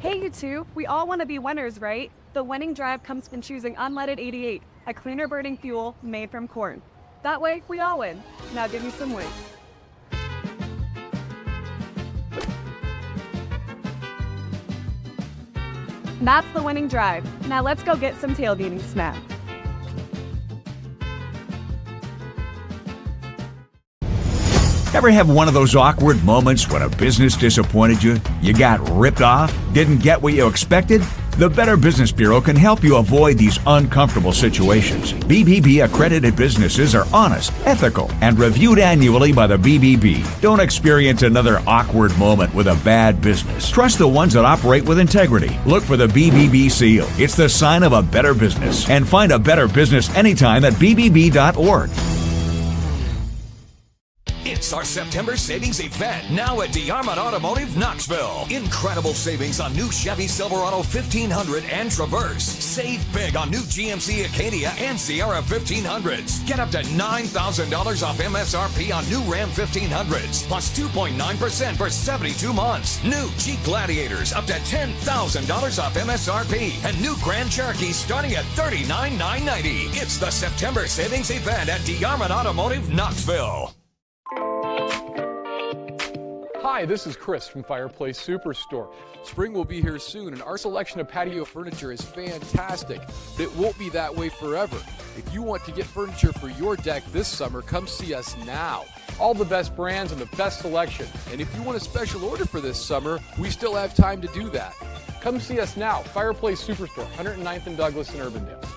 Hey, you two, we all want to be winners, right? The winning drive comes from choosing unleaded 88, a cleaner burning fuel made from corn. That way, we all win. Now give me some weight. That's the winning drive. Now let's go get some tailgating snacks. Ever have one of those awkward moments when a business disappointed you? You got ripped off? Didn't get what you expected? The Better Business Bureau can help you avoid these uncomfortable situations. BBB accredited businesses are honest, ethical, and reviewed annually by the BBB. Don't experience another awkward moment with a bad business. Trust the ones that operate with integrity. Look for the BBB seal. It's the sign of a better business. And find a better business anytime at bbb.org. It's our September savings event now at DeArmond Automotive Knoxville. Incredible savings on new Chevy Silverado 1500 and Traverse. Save big on new GMC Acadia and Sierra 1500s. Get up to $9,000 off MSRP on new Ram 1500s, plus 2.9% for 72 months. New Jeep Gladiators up to $10,000 off MSRP, and new Grand Cherokee starting at $39,990. It's the September savings event at DeArmond Automotive Knoxville. Hi, this is Chris from Fireplace Superstore. Spring will be here soon, and our selection of patio furniture is fantastic, but it won't be that way forever. If you want to get furniture for your deck this summer, come see us now. All the best brands and the best selection. And if you want a special order for this summer, we still have time to do that. Come see us now, Fireplace Superstore, 109th and Douglas in Urbandale.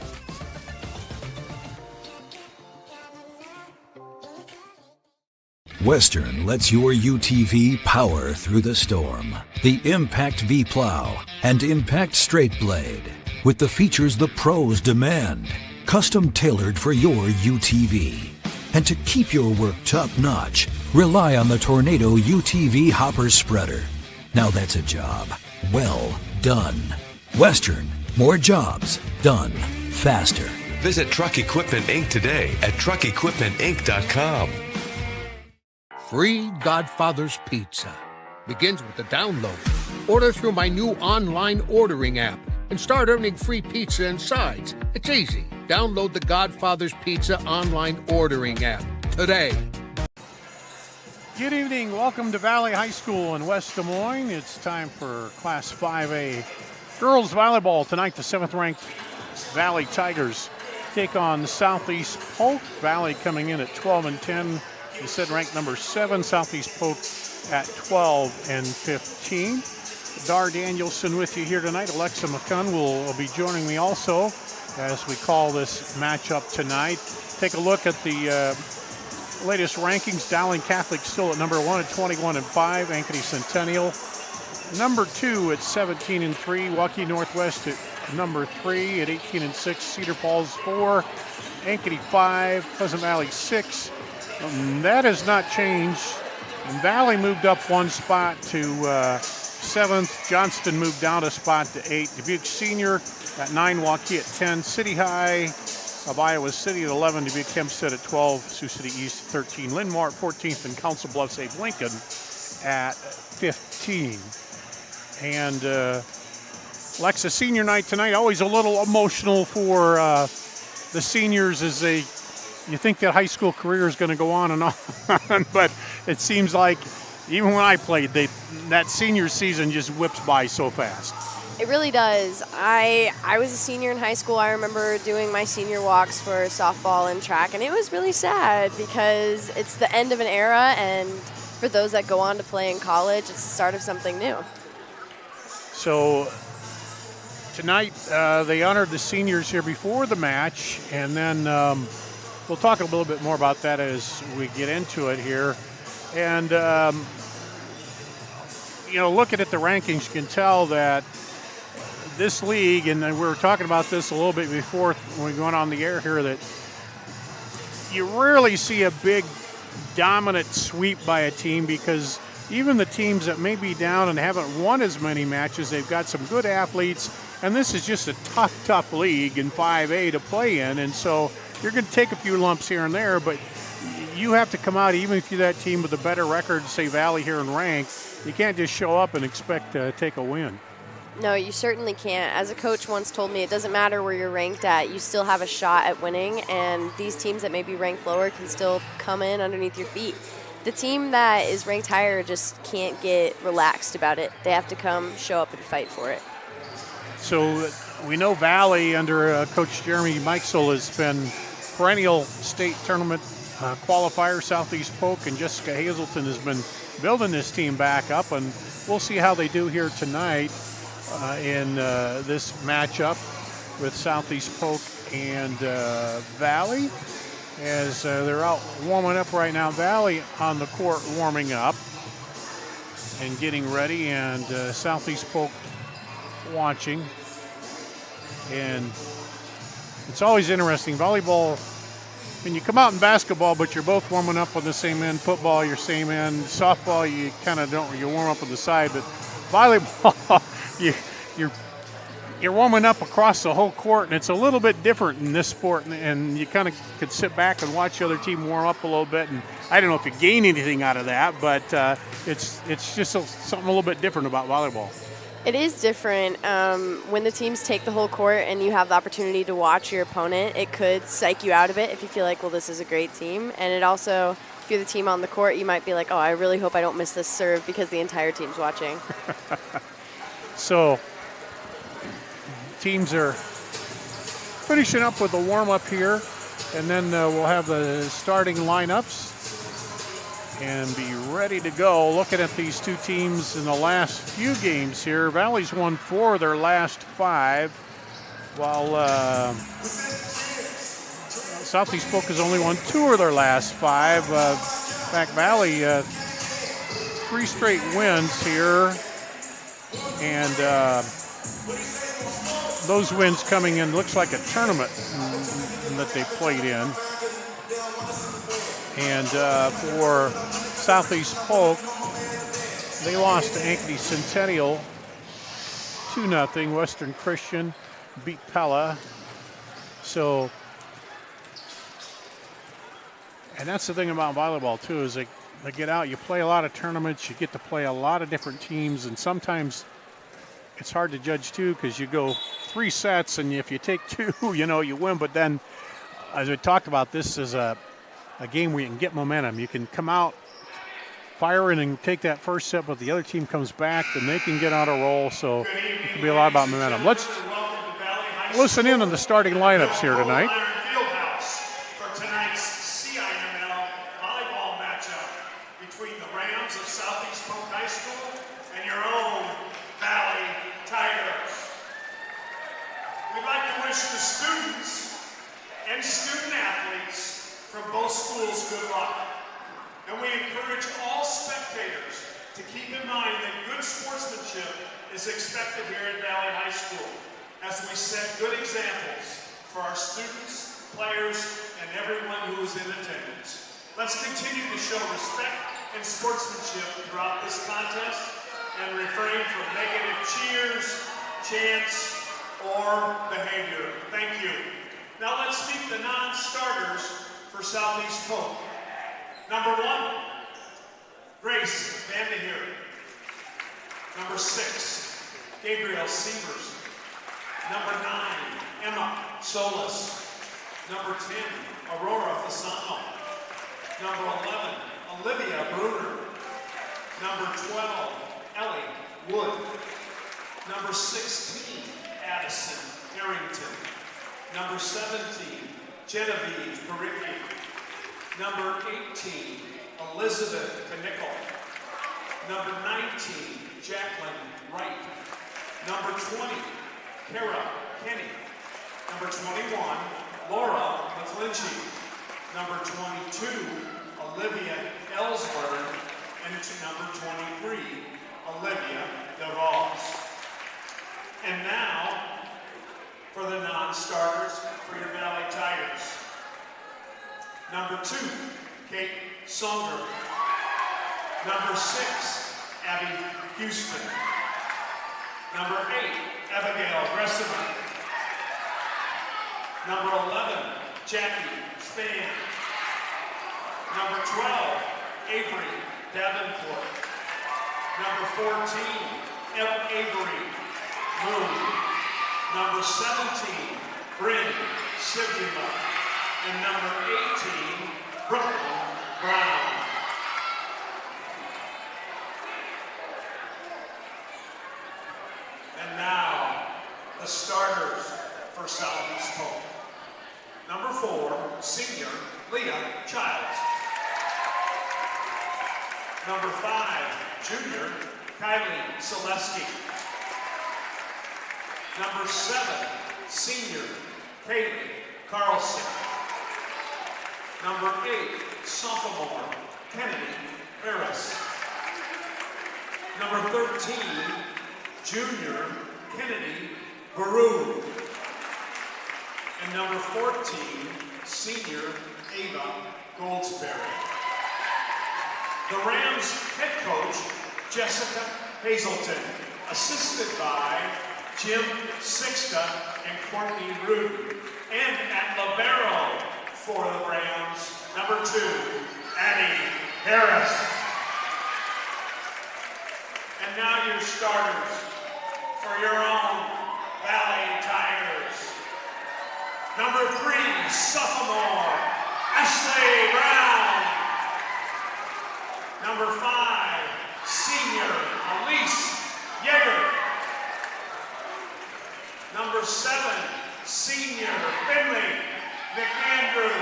Western lets your UTV power through the storm. The Impact V Plow and Impact Straight Blade, with the features the pros demand. Custom tailored for your UTV. And to keep your work top-notch, rely on the Tornado UTV Hopper Spreader. Now that's a job well done. Western, more jobs done faster. Visit Truck Equipment Inc. today at truckequipmentinc.com. Free Godfather's Pizza begins with the download. Order through my new online ordering app and start earning free pizza and sides. It's easy. Download the Godfather's Pizza online ordering app today. Good evening. Welcome to Valley High School in West Des Moines. It's time for Class 5A girls volleyball. Tonight, the 7th-ranked Valley Tigers take on Southeast Polk. Valley coming in at 12-10. You said ranked number 7. Southeast Polk at 12-15. Dar Danielson with you here tonight. Alexa McCunn will be joining me also as we call this matchup tonight. Take a look at the latest rankings. Dowling Catholic still at number 1 at 21-5. Ankeny Centennial number 2 at 17-3. Waukee Northwest at number 3 at 18-6. Cedar Falls 4. Ankeny 5. Pleasant Valley 6. That has not changed. And Valley moved up one spot to 7th. Johnston moved down a spot to 8. Dubuque Senior at 9. Waukee at 10. City High of Iowa City at 11. Dubuque Hempstead at 12. Sioux City East 13. Linn-Mar at 14th. And Council Bluffs Abe Lincoln at 15. And Lexa senior night tonight, always a little emotional for the seniors as you think that high school career is going to go on and on, but it seems like even when I played, that senior season just whips by so fast. It really does. I was a senior in high school. I remember doing my senior walks for softball and track, and it was really sad because it's the end of an era, and for those that go on to play in college, it's the start of something new. So tonight, they honored the seniors here before the match, and then we'll talk a little bit more about that as we get into it here. And, looking at the rankings, you can tell that this league, and we were talking about this a little bit before when we went on the air here, that you rarely see a big dominant sweep by a team because even the teams that may be down and haven't won as many matches, they've got some good athletes, and this is just a tough league in 5A to play in, and so you're going to take a few lumps here and there, but you have to come out, even if you're that team with a better record, say Valley here in rank, you can't just show up and expect to take a win. No, you certainly can't. As a coach once told me, it doesn't matter where you're ranked at, you still have a shot at winning, and these teams that may be ranked lower can still come in underneath your feet. The team that is ranked higher just can't get relaxed about it. They have to come, show up, and fight for it. So we know Valley under Coach Jeremy Mikesel has been perennial state tournament qualifier. Southeast Polk and Jessica Hazelton has been building this team back up, and we'll see how they do here tonight in this matchup with Southeast Polk and Valley. As they're out warming up right now. Valley on the court warming up and getting ready, and Southeast Polk watching. And it's always interesting. Volleyball, when you come out in basketball, but you're both warming up on the same end. Football, your same end. Softball, you kind of don't, you warm up on the side. But volleyball, you're warming up across the whole court, and it's a little bit different in this sport, and you kind of could sit back and watch the other team warm up a little bit, and I don't know if you gain anything out of that, but it's just something a little bit different about volleyball. It is different. When the teams take the whole court and you have the opportunity to watch your opponent, it could psych you out of it if you feel like, well, this is a great team, and it also, if you're the team on the court, you might be like, oh, I really hope I don't miss this serve because the entire team's watching. So teams are finishing up with the warm-up here, and then we'll have the starting lineups and be ready to go. Looking at these two teams in the last few games here, Valley's won 4 of their last 5, while Southeast Polk has only won 2 of their last 5. In fact, Valley 3 straight wins here, and those wins coming in, looks like a tournament that they played in. And for Southeast Polk, they lost to Ankeny Centennial 2-0. Western Christian beat Pella. So, and that's the thing about volleyball too, is they get out, you play a lot of tournaments, you get to play a lot of different teams, and sometimes it's hard to judge too because you go 3 sets, and if you take 2, you win. But then, as we talked about, this is a game where you can get momentum. You can come out firing and take that first set, but the other team comes back, then they can get on a roll. So it can be a lot about momentum. Let's listen in on the starting lineups here tonight. For tonight's CIML volleyball matchup between the Rams of Southeast Polk High School and your own Valley Tigers. We'd like to wish the students and student athletes from both schools good luck. And we encourage all spectators to keep in mind that good sportsmanship is expected here at Valley High School as we set good examples for our students, players, and everyone who is in attendance. Let's continue to show respect and sportsmanship throughout this contest and refrain from negative cheers, chants, or behavior. Thank you. Now let's meet the non-starters for Southeast Polk. Number 1, Grace Vandeheer. Number 6, Gabriel Sievers. Number 9, Emma Solis. Number 10, Aurora Fasano. Number 11, Olivia Bruner. Number 12, Ellie Wood. Number 16, Addison Harrington. Number 17, Genevieve Paricki. Number 18, Elizabeth Knickel. Number 19, Jacqueline Wright. Number 20, Kara Kenny. Number 21, Laura McClinchy. Number 22, Olivia Ellsberg. And number 23, Olivia DeVos. And now, for the non-starters for your Valley Tigers. Number 2, Kate Songer. Number 6, Abby Houston. Number 8, Abigail Gressiman. Number 11, Jackie Span. Number 12, Avery Davenport. Number 14, F. Avery Moon. Number 17, Bryn Sibula. And number 18, Brooklyn Brown. And now, the starters for Southeast Polk. Number 4, senior Leah Childs. Number 5, junior Kylie Selesky. Number 7, senior Kaylee Carlson. Number 8, sophomore Kennedy Harris. Number 13, junior Kennedy Baru. And number 14, senior Ava Goldsberry. The Rams head coach, Jessica Hazelton, assisted by Jim Sixta and Courtney Rude. And at libero for the Rams, number 2, Addie Harris. And now your starters for your own Valley Tigers. Number 3, sophomore, Ashley Brown. Number 5, senior, Elise Yeager. Number 7, senior, Finley McAndrew.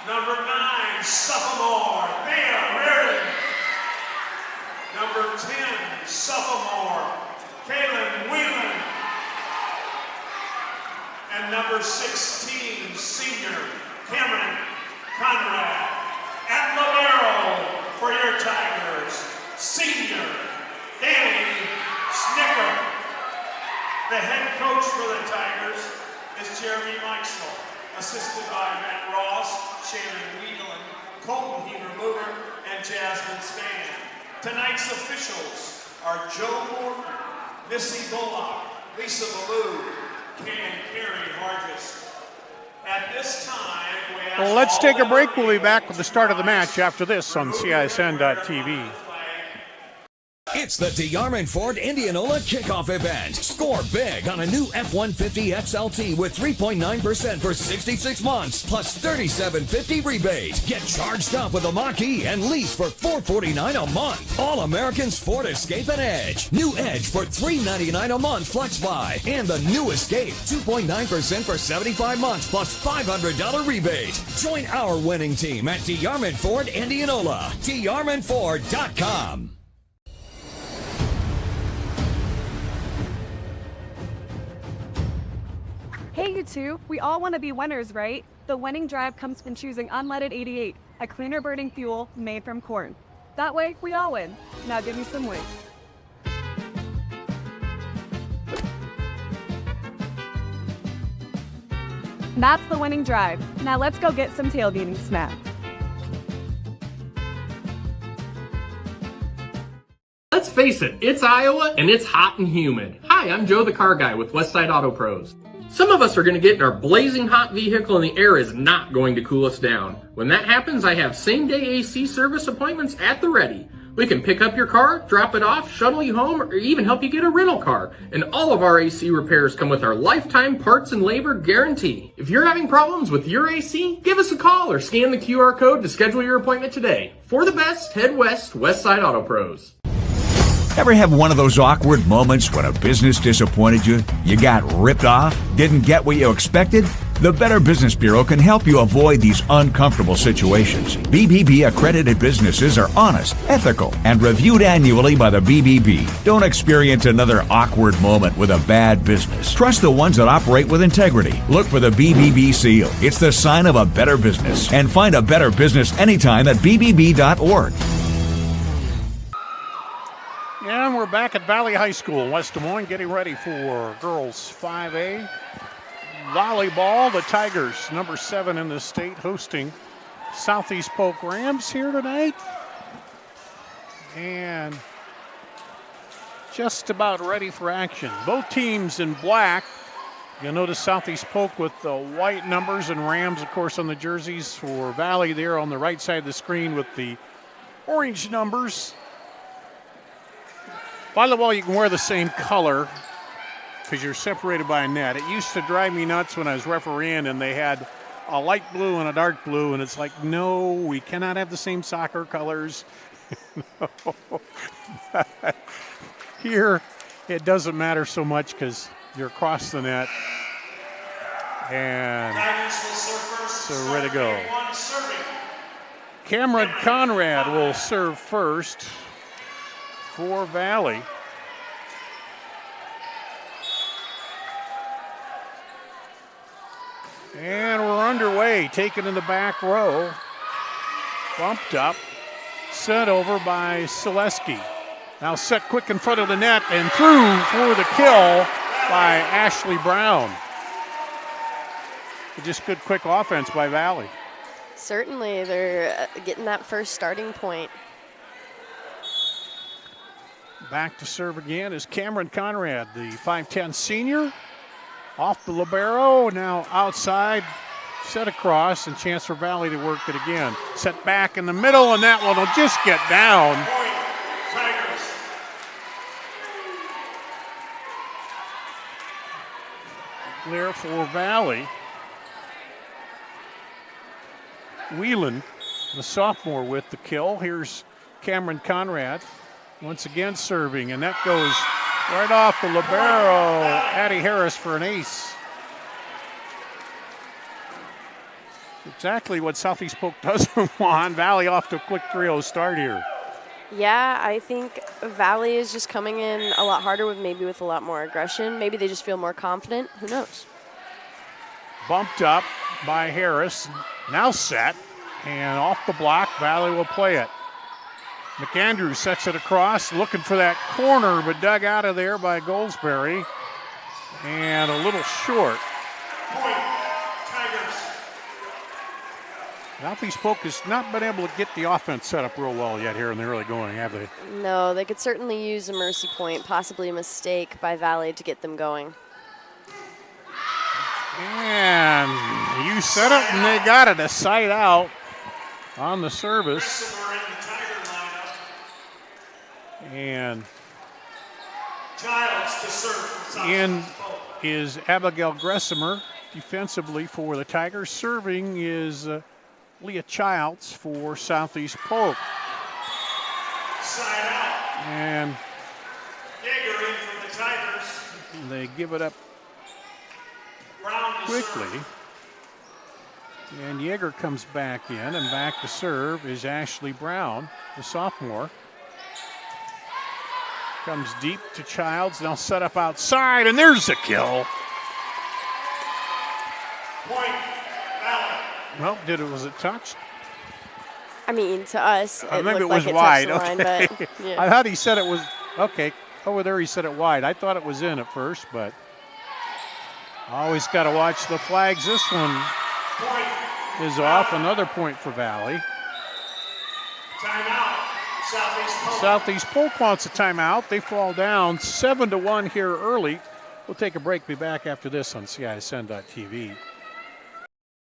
Number 9, sophomore, Thea Reardon. Number 10, sophomore, Kaylin Whelan. And number 16, senior, Cameron Conrad. At libero for your Tigers, senior, Danny Snicker. The head coach for the Tigers is Jeremy Meixel, assisted by Matt Ross, Shannon Wiedelin, Colton Heaver-Luger, and Jasmine Span. Tonight's officials, are Joe Morton, Missy Bullock, Lisa Ballou, and Carrie Hargis. At this time, we ask Well, let's take a break. We'll be back with the start of the match after this on CISN.TV. It's the DeArmond Ford Indianola kickoff event. Score big on a new F-150 XLT with 3.9% for 66 months plus $3,750 rebate. Get charged up with a Mach-E and lease for $449 a month. All Americans Ford Escape and Edge. New Edge for $399 a month flex buy. And the new Escape, 2.9% for 75 months plus $500 rebate. Join our winning team at DeArmond Ford Indianola. DeArmondFord.com. Hey, you two, we all want to be winners, right? The winning drive comes from choosing unleaded 88, a cleaner burning fuel made from corn. That way, we all win. Now give me some wings. That's the winning drive. Now let's go get some tailgating snacks. Let's face it, it's Iowa and it's hot and humid. Hi, I'm Joe the Car Guy with Westside Auto Pros. Some of us are going to get in our blazing hot vehicle and the air is not going to cool us down. When that happens, I have same-day AC service appointments at the ready. We can pick up your car, drop it off, shuttle you home, or even help you get a rental car. And all of our AC repairs come with our lifetime parts and labor guarantee. If you're having problems with your AC, give us a call or scan the QR code to schedule your appointment today. For the best, head west, Westside Auto Pros. Ever have one of those awkward moments when a business disappointed you? You got ripped off? Didn't get what you expected? The Better Business Bureau can help you avoid these uncomfortable situations. BBB accredited businesses are honest, ethical, and reviewed annually by the BBB. Don't experience another awkward moment with a bad business. Trust the ones that operate with integrity. Look for the BBB seal. It's the sign of a better business. And find a better business anytime at bbb.org. And we're back at Valley High School, West Des Moines, getting ready for girls 5A volleyball. The Tigers, number 7 in the state, hosting Southeast Polk Rams here tonight. And just about ready for action. Both teams in black. You'll notice Southeast Polk with the white numbers and Rams, of course, on the jerseys. For Valley there on the right side of the screen with the orange numbers. Volleyball, you can wear the same color because you're separated by a net. It used to drive me nuts when I was refereeing and they had a light blue and a dark blue, and it's like, no, we cannot have the same soccer colors. Here, it doesn't matter so much because you're across the net. And so ready to go. Cameron Conrad will serve first for Valley. And we're underway, taken in the back row. Bumped up, sent over by Selesky. Now set quick in front of the net and through for the kill by Ashley Brown. Just good quick offense by Valley. Certainly, they're getting that first starting point. Back to serve again is Cameron Conrad, the 5'10 senior. Off the libero, now outside, set across, and chance for Valley to work it again. Set back in the middle, and that one will just get down. Clear for Valley. Whelan, the sophomore, with the kill. Here's Cameron Conrad. Once again serving, and that goes right off the libero. Addie Harris for an ace. Exactly what Southeast Polk doesn't want. Valley off to a quick 3-0 start here. Yeah, I think Valley is just coming in a lot harder with a lot more aggression. Maybe they just feel more confident. Who knows? Bumped up by Harris. Now set, and off the block, Valley will play it. McAndrew sets it across, looking for that corner, but dug out of there by Goldsberry. And a little short. Southeast Polk has not been able to get the offense set up real well yet here in the early going, have they? No, they could certainly use a mercy point, possibly a mistake by Valley to get them going. And you set it, and they got it a side out on the service. And Childs to serve. in is Abigail Gressimer defensively for the Tigers. Serving is Leah Childs for Southeast Polk. Side out. And Yeager in for the Tigers. they give it up Brown to quickly. serve. And Yeager comes back in, and back to serve is Ashley Brown, the sophomore. Comes deep to Childs, now set up outside, and there's the kill. Point. Valley. Well, was it touched? I mean, to us, I it think looked it was like it wide. touched the line, Okay. but yeah. I thought he said it was, okay, over there he said it wide. I thought it was in at first, but always got to watch the flags. This one is off. Another point for Valley. Timeout. Southeast Polk. Southeast Polk wants a timeout. They fall down 7-1 here early. We'll take a break. Be back after this on CISN.TV.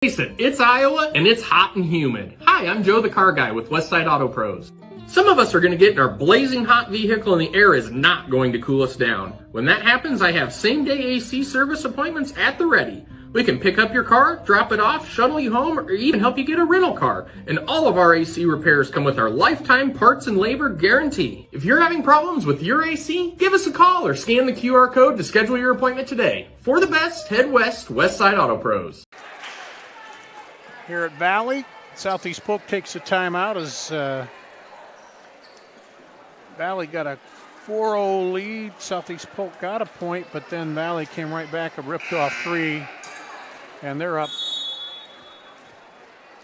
Face it, it's Iowa and it's hot and humid. Hi, I'm Joe the car guy with Westside Auto Pros. Some of us are going to get in our blazing hot vehicle and the air is not going to cool us down. When that happens, I have same-day AC service appointments at the ready. We can pick up your car, drop it off, shuttle you home, or even help you get a rental car. And all of our AC repairs come with our lifetime parts and labor guarantee. If you're having problems with your AC, give us a call or scan the QR code to schedule your appointment today. For the best, head west, Westside Auto Pros. Here at Valley, Southeast Polk takes a timeout as Valley got a 4-0 lead. Southeast Polk got a point, but then Valley came right back and ripped off three. And they're up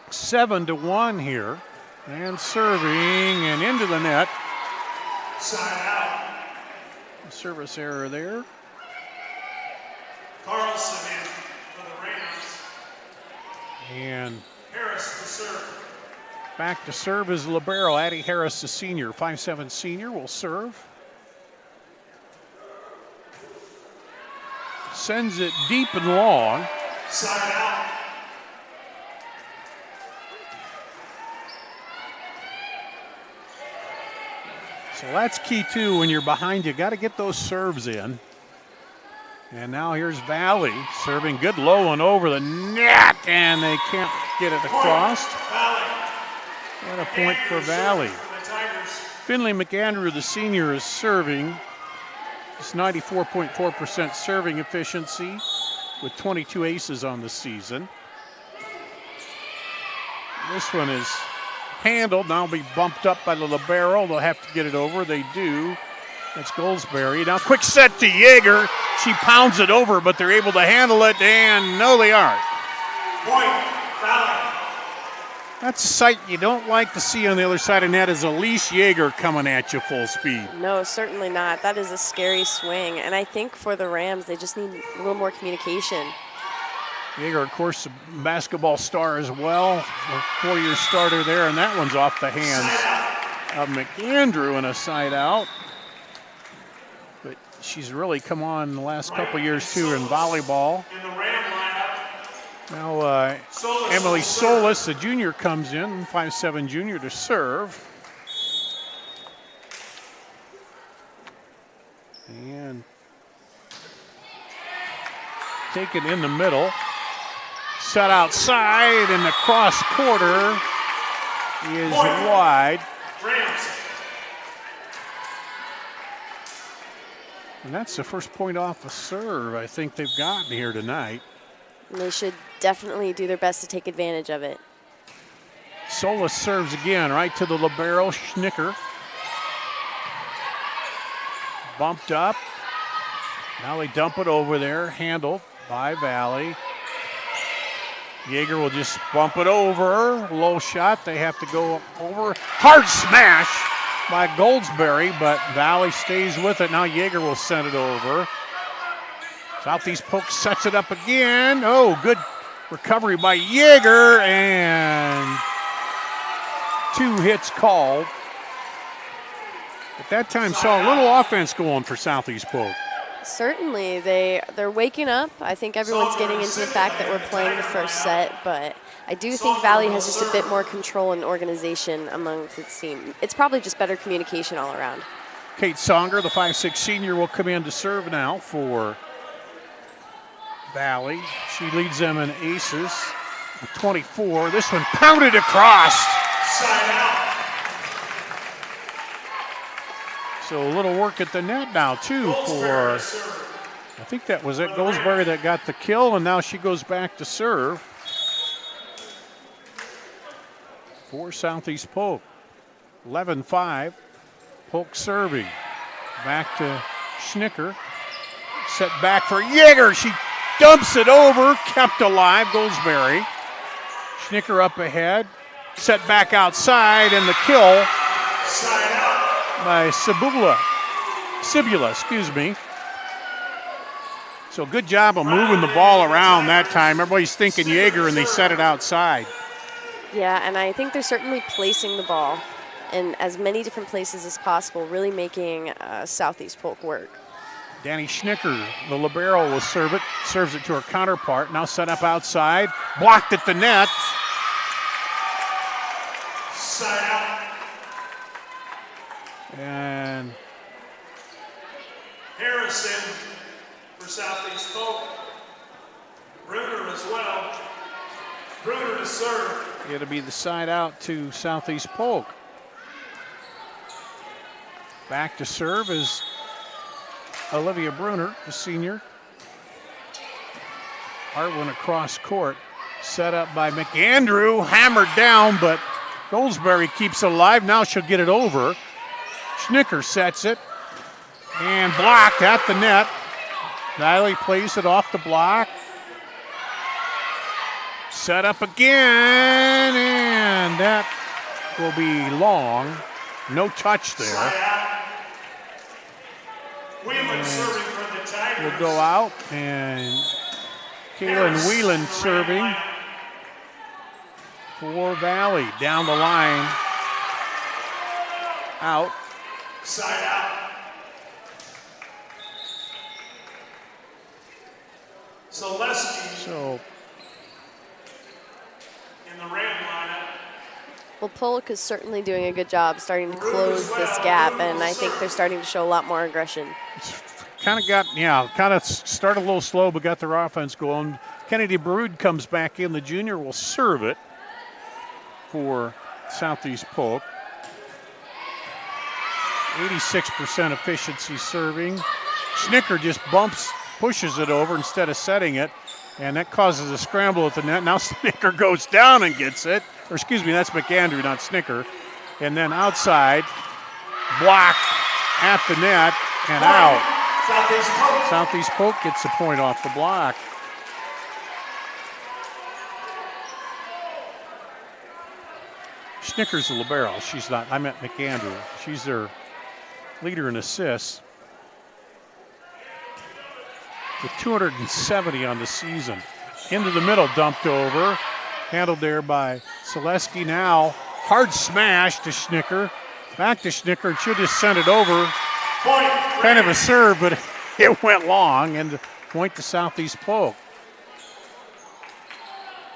7-1 here. And serving and into the net. Side out. Service error there. Carlson in for the Rams. And Harris to serve. back to serve is libero. Addie Harris, the senior, 5'7" senior, will serve. Sends it deep and long. Side out. So that's key too. When you're behind, you got to get those serves in. And now here's Valley serving good low and over the net, and they can't get it across. And a point for Valley. Finley McAndrew, the senior, is serving. It's 94.4% serving efficiency with 22 aces on the season. This one is handled. Now be bumped up by the libero. They'll have to get it over. They do. That's Goldsberry. Now quick set to Yeager. She pounds it over, but they're able to handle it, and no, they aren't. Point. Valley. That's a sight you don't like to see on the other side of net, is Elise Yeager coming at you full speed. No, certainly not. That is a scary swing. And I think for the Rams, they just need a little more communication. Yeager, of course, a basketball star as well. A four-year starter there, and that one's off the hands of McAndrew and a side out. But she's really come on in the last couple years, too, in volleyball. In the Ram lineup. Now, Emily Solis, the junior, comes in, 5'7" junior, to serve. And taken in the middle. Set outside, and the cross quarter is wide. Rams. And that's the first point off the serve I think they've gotten here tonight. And they should definitely do their best to take advantage of it. Solis serves again, right to the libero, Schnicker. Bumped up. Now they dump it over there, handled by Valley. Yeager will just bump it over. Low shot, they have to go over. Hard smash by Goldsberry, but Valley stays with it. Now Yeager will send it over. Southeast Polk sets it up again. Oh, good Recovery by Yeager, and 2 hits called. At that time, saw a little offense going for Southeast Polk. Certainly, they're waking up. I think everyone's getting into the fact that we're playing the first set, but I do think Valley has just a bit more control and organization among its team. It's probably just better communication all around. Kate Songer, the 5'6" senior, will come in to serve now for Valley. She leads them in aces. 24. This one pounded across. Side out. So a little work at the net now, too, for, I think that was it, Goldsberry that got the kill, and now she goes back to serve for Southeast Polk. 11-5, Polk serving. Back to Schnicker. Set back for Yeager. She dumps it over, kept alive, Goldsberry. Schnicker up ahead, set back outside, and the kill by Cibula, excuse me. So good job of moving the ball around that time. Everybody's thinking Yeager, and they set it outside. Yeah, and I think they're certainly placing the ball in as many different places as possible, really making Southeast Polk work. Danny Schnicker, the libero, will serve it. Serves it to her counterpart. Now set up outside. Blocked at the net. Side out. And Harrison for Southeast Polk. Bruner as well. Bruner to serve. it'll be the side out to Southeast Polk. Back to serve is Olivia Bruner, the senior. Hard one across court. Set up by McAndrew, hammered down, but Goldsberry keeps it alive. Now she'll get it over. Schnicker sets it and blocked at the net. Niley plays it off the block. Set up again, and that will be long. No touch there. Whelan serving for the Tigers. Will go out, and Kaylin Whelan serving for Valley. Down the line. Out. Side out. Zaleski So in the red lineup. Well, Polk is certainly doing a good job starting to close this gap, and I think they're starting to show a lot more aggression. kind of started a little slow, but got their offense going. Kennedy Baroud comes back in. The junior will serve it for Southeast Polk. 86% efficiency serving. Schnicker just pushes it over instead of setting it, and that causes a scramble at the net. Now Schnicker goes down and gets it. Or excuse me, that's McAndrew, not Schnicker. And then outside, blocked at the net and out. Southeast Polk gets a point off the block. Schnicker's the libero. She's not, I meant McAndrew. She's their leader in assists with 270 on the season. Into the middle, dumped over. Handled there by Zaleski. Now, hard smash to Schnicker. Back to Schnicker, and she'll just send it over. Kind of a serve, but it went long, and point to Southeast Polk.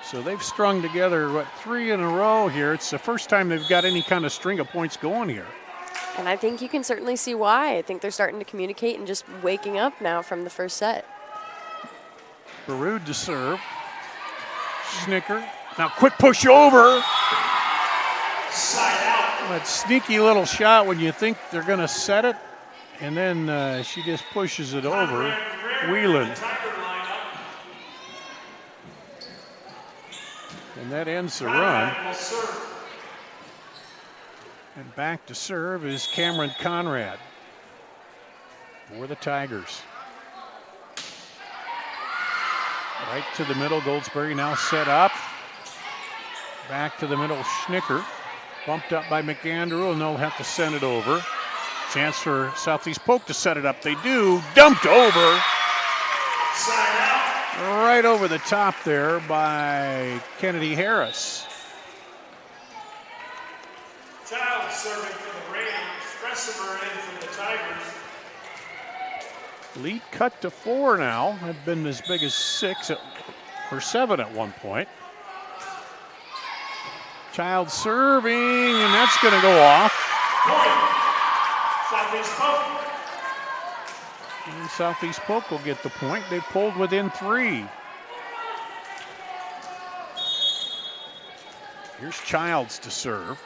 So they've strung together, 3 in a row here. It's the first time they've got any kind of string of points going here. And I think you can certainly see why. I think they're starting to communicate and just waking up now from the first set. Baroud to serve. Schnicker. Now quick push over. Side out. That sneaky little shot when you think they're going to set it. And then she just pushes it over. Whelan. And that ends the run. And back to serve is Cameron Conrad for the Tigers. Right to the middle, Goldsberry now set up. Back to the middle, Schnicker. Bumped up by McAndrew, and they'll have to send it over. Chance for Southeast Polk to set it up. They do. Dumped over. Right over the top there by Kennedy Harris. Child serving for the Rams. Gressimer in for the Tigers. Lead cut to 4 now. Had been as big as 7 at one point. Child serving, and that's going to go off. Southeast Polk. And Southeast Polk will get the point. They pulled within 3. Here's Childs to serve.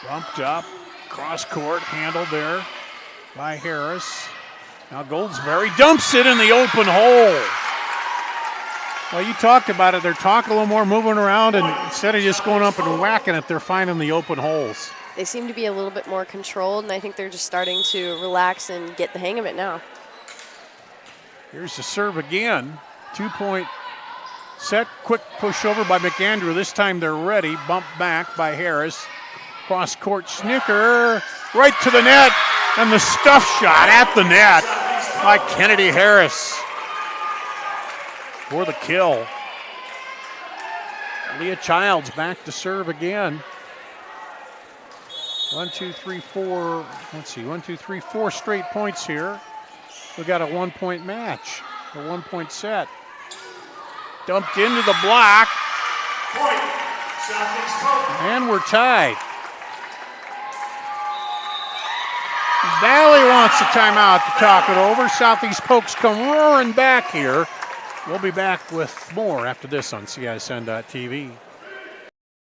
Bumped up, cross court, handled there by Harris. Now Goldsberry dumps it in the open hole. Well, you talked about it. They're talking a little more, moving around, and instead of just going up and whacking it, they're finding the open holes. They seem to be a little bit more controlled, and I think they're just starting to relax and get the hang of it now. Here's the serve again. 2-point set, quick push over by McAndrew. This time they're ready. Bump back by Harris. Cross court snicker, right to the net, and the stuff shot at the net by Kennedy Harris for the kill. Leah Childs back to serve again. 1, 2, 3, 4. Let's see, 1, 2, 3, 4 straight points here. We got a 1-point match, a 1-point set. Dumped into the block, and we're tied. Valley wants a timeout to talk it over. Southeast Polk's come roaring back here. We'll be back with more after this on CISN.TV.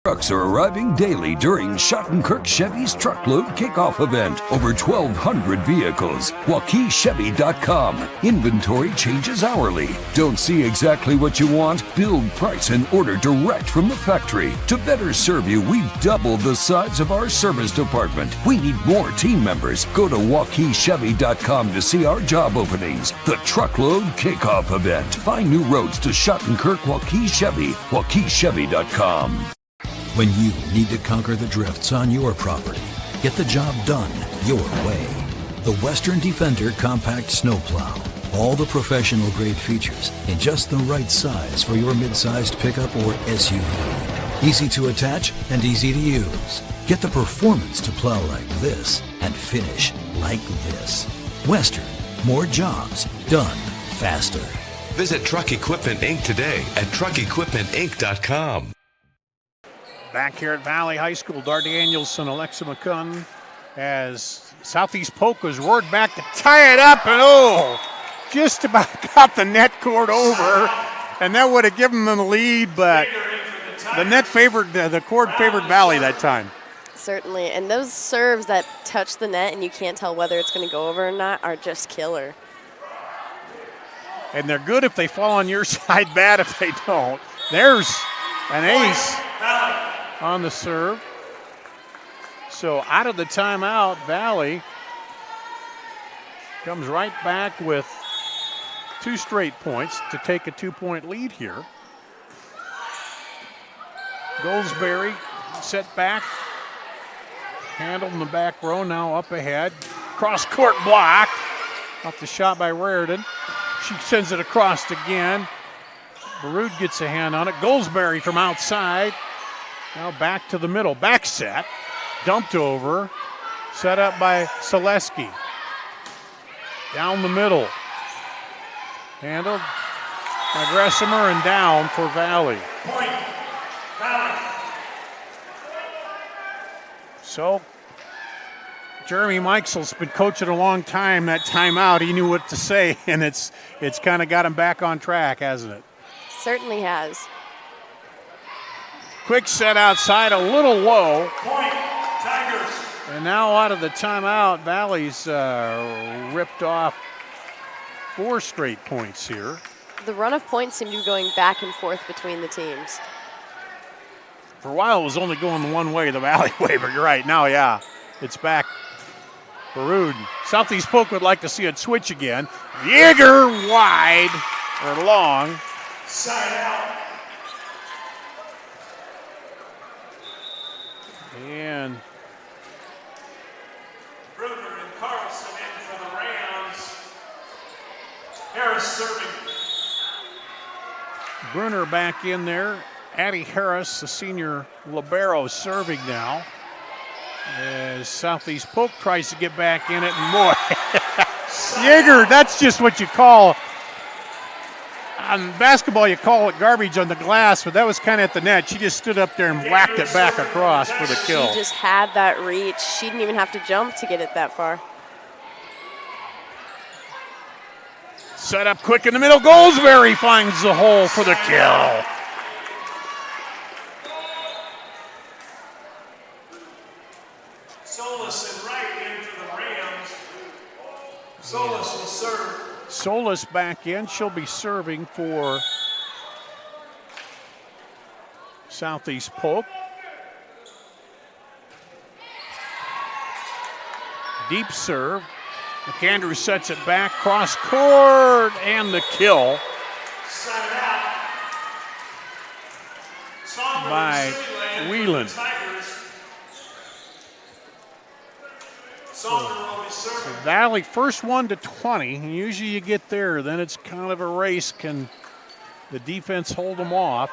Trucks are arriving daily during Schottenkirk Chevy's Truckload Kickoff event. Over 1,200 vehicles. WaukeeChevy.com. Inventory changes hourly. Don't see exactly what you want? Build, price, and order direct from the factory. To better serve you, we've doubled the size of our service department. We need more team members. Go to WaukeeChevy.com to see our job openings. The Truckload Kickoff event. Find new roads to Schottenkirk Waukee Chevy. WaukeeChevy.com. When you need to conquer the drifts on your property, get the job done your way. The Western Defender Compact Snowplow. All the professional grade features in just the right size for your mid-sized pickup or SUV. Easy to attach and easy to use. Get the performance to plow like this and finish like this. Western. More jobs done faster. Visit Truck Equipment Inc. today at truckequipmentinc.com. Back here at Valley High School, Dar Danielson, Alexa McCunn, as Southeast Polk was roared back to tie it up, and just about got the net cord over, and that would have given them the lead, but the cord favored Valley that time. Certainly, and those serves that touch the net and you can't tell whether it's going to go over or not are just killer. And they're good if they fall on your side, bad if they don't. There's an ace on the serve. So out of the timeout, Valley comes right back with 2 straight points to take a 2-point lead here. Goldsberry set back, handled in the back row, now up ahead. Cross court block, off the shot by Raridan. She sends it across again. Barud gets a hand on it. Goldsberry from outside. Now back to the middle. Back set. Dumped over. Set up by Selesky. Down the middle. Handled by Gressimer and down for Valley. Point. Valley. So Jeremy Mikesell's been coaching a long time. That timeout, he knew what to say, and it's kind of got him back on track, hasn't it? Certainly has. Quick set outside, a little low. Point. Tigers. And now out of the timeout, Valley's ripped off 4 straight points here. The run of points seem to be going back and forth between the teams. For a while, it was only going one way, the Valley way, but you're right. Now, yeah, it's back. Barud. Southeast Polk would like to see it switch again. Yeager wide, or long. Side out. And Bruder and Carlson in for the Rams. Bruner back in there. Addie Harris, the senior libero, serving now. As Southeast Polk tries to get back in it, and boy, Yeager, that's just what you call, on basketball you call it garbage on the glass, but that was kind of at the net. She just stood up there and whacked it back across for the kill. She just had that reach. She didn't even have to jump to get it that far. Set up quick in the middle. Goldsberry finds the hole for the kill. Solis and right in for the Rams. Solis will serve. Solis back in. She'll be serving for Southeast Polk. Deep serve. McAndrew sets it back, cross court, and the kill by Whelan. So Valley first one to 20. Usually you get there, then it's kind of a race. Can the defense hold them off?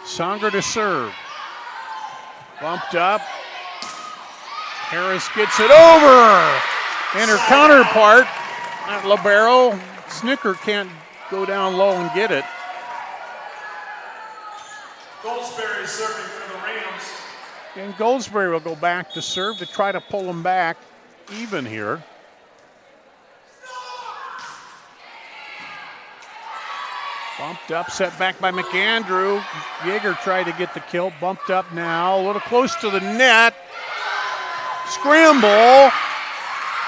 Songer to serve. Bumped up. Harris gets it over. And her counterpart, that libero, Snicker, can't go down low and get it. Goldsberry serving for the Rams. And Goldsberry will go back to serve to try to pull them back even here. Bumped up, set back by McAndrew. Yeager tried to get the kill, bumped up now, a little close to the net. Scramble,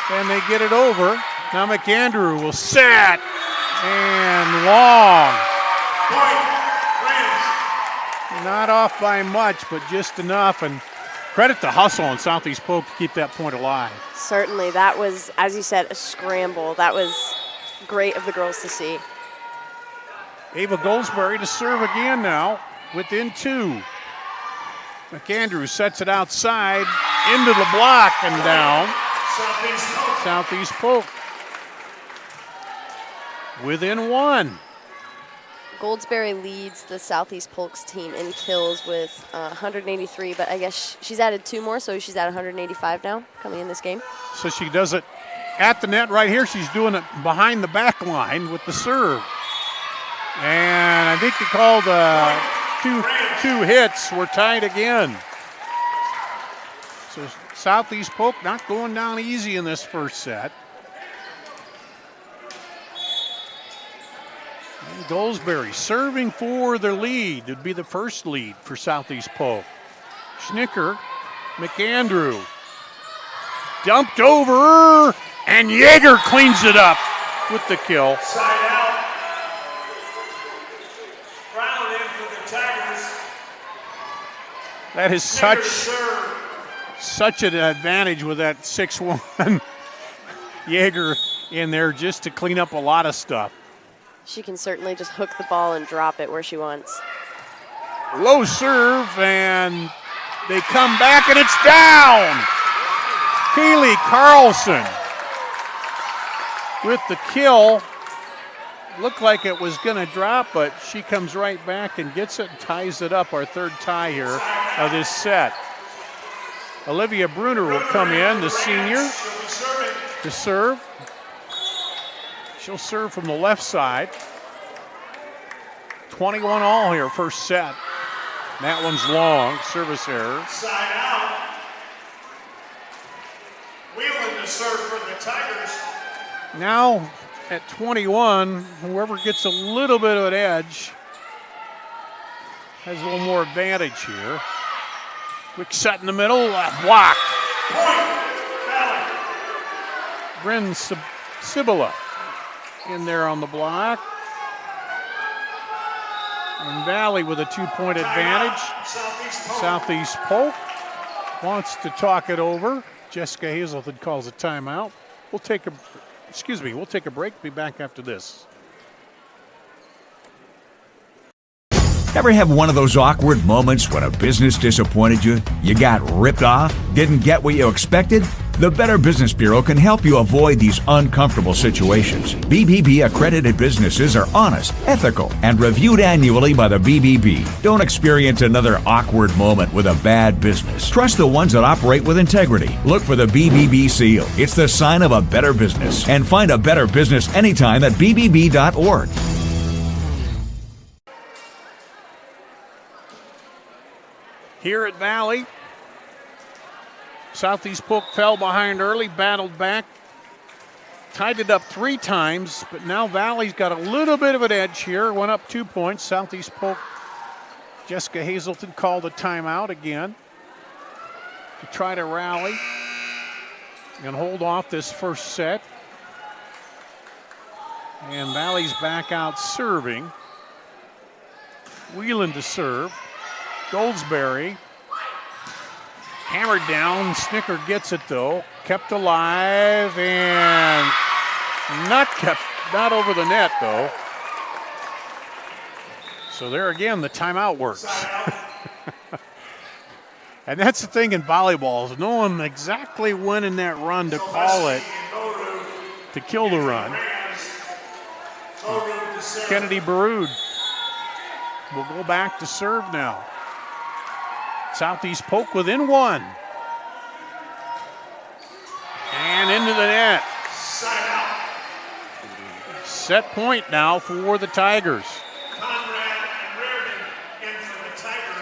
and they get it over. Now McAndrew will set, and long. Not off by much, but just enough, and credit the hustle on Southeast Polk to keep that point alive. Certainly, that was, as you said, a scramble. That was great of the girls to see. Ava Goldsberry to serve again now, within two. McAndrew sets it outside, into the block and down. Southeast Polk within one. Goldsberry leads the Southeast Polk's team in kills with 183, but I guess she's added two more, so she's at 185 now coming in this game. So she does it at the net right here. She's doing it behind the back line with the serve. And I think they called two hits. We're tied again. So Southeast Polk not going down easy in this first set. And Goldsberry serving for their lead. It'd be the first lead for Southeast Polk. Schnicker, McAndrew. Dumped over, and Yeager cleans it up with the kill. Side out. Brown in for the Tigers. That is such an advantage with that 6'1" Yeager in there just to clean up a lot of stuff. She can certainly just hook the ball and drop it where she wants. Low serve, and they come back, and it's down. Keely Carlson with the kill. Looked like it was going to drop, but she comes right back and gets it and ties it up, our third tie here of this set. Olivia Bruner will come in, the senior, to serve. She'll serve from the left side. 21 all here, first set. That one's long, service error. Side out. Whelan to serve for the Tigers. Now at 21, whoever gets a little bit of an edge has a little more advantage here. Quick set in the middle, block. Bryn Sibilla in there on the block. And Valley with a 2-point advantage. Southeast Polk wants to talk it over. Jessica Hazelton calls a timeout. We'll take a break. Be back after this. Ever have one of those awkward moments when a business disappointed you? You got ripped off? Didn't get what you expected? The Better Business Bureau can help you avoid these uncomfortable situations. BBB accredited businesses are honest, ethical, and reviewed annually by the BBB. Don't experience another awkward moment with a bad business. Trust the ones that operate with integrity. Look for the BBB seal. It's the sign of a better business. And find a better business anytime at bbb.org. Here at Valley, Southeast Polk fell behind early, battled back, tied it up 3 times, but now Valley's got a little bit of an edge here. Went up 2 points. Southeast Polk, Jessica Hazelton called a timeout again to try to rally and hold off this first set. And Valley's back out serving. Whelan to serve. Goldsberry hammered down. Snicker gets it though. Kept alive and not over the net though. So there again, the timeout works. And that's the thing in volleyball, is knowing exactly when in that run to call it to kill the run. Kennedy Baroud will go back to serve now. Southeast Polk within 1. And into the net. Set point now for the Tigers.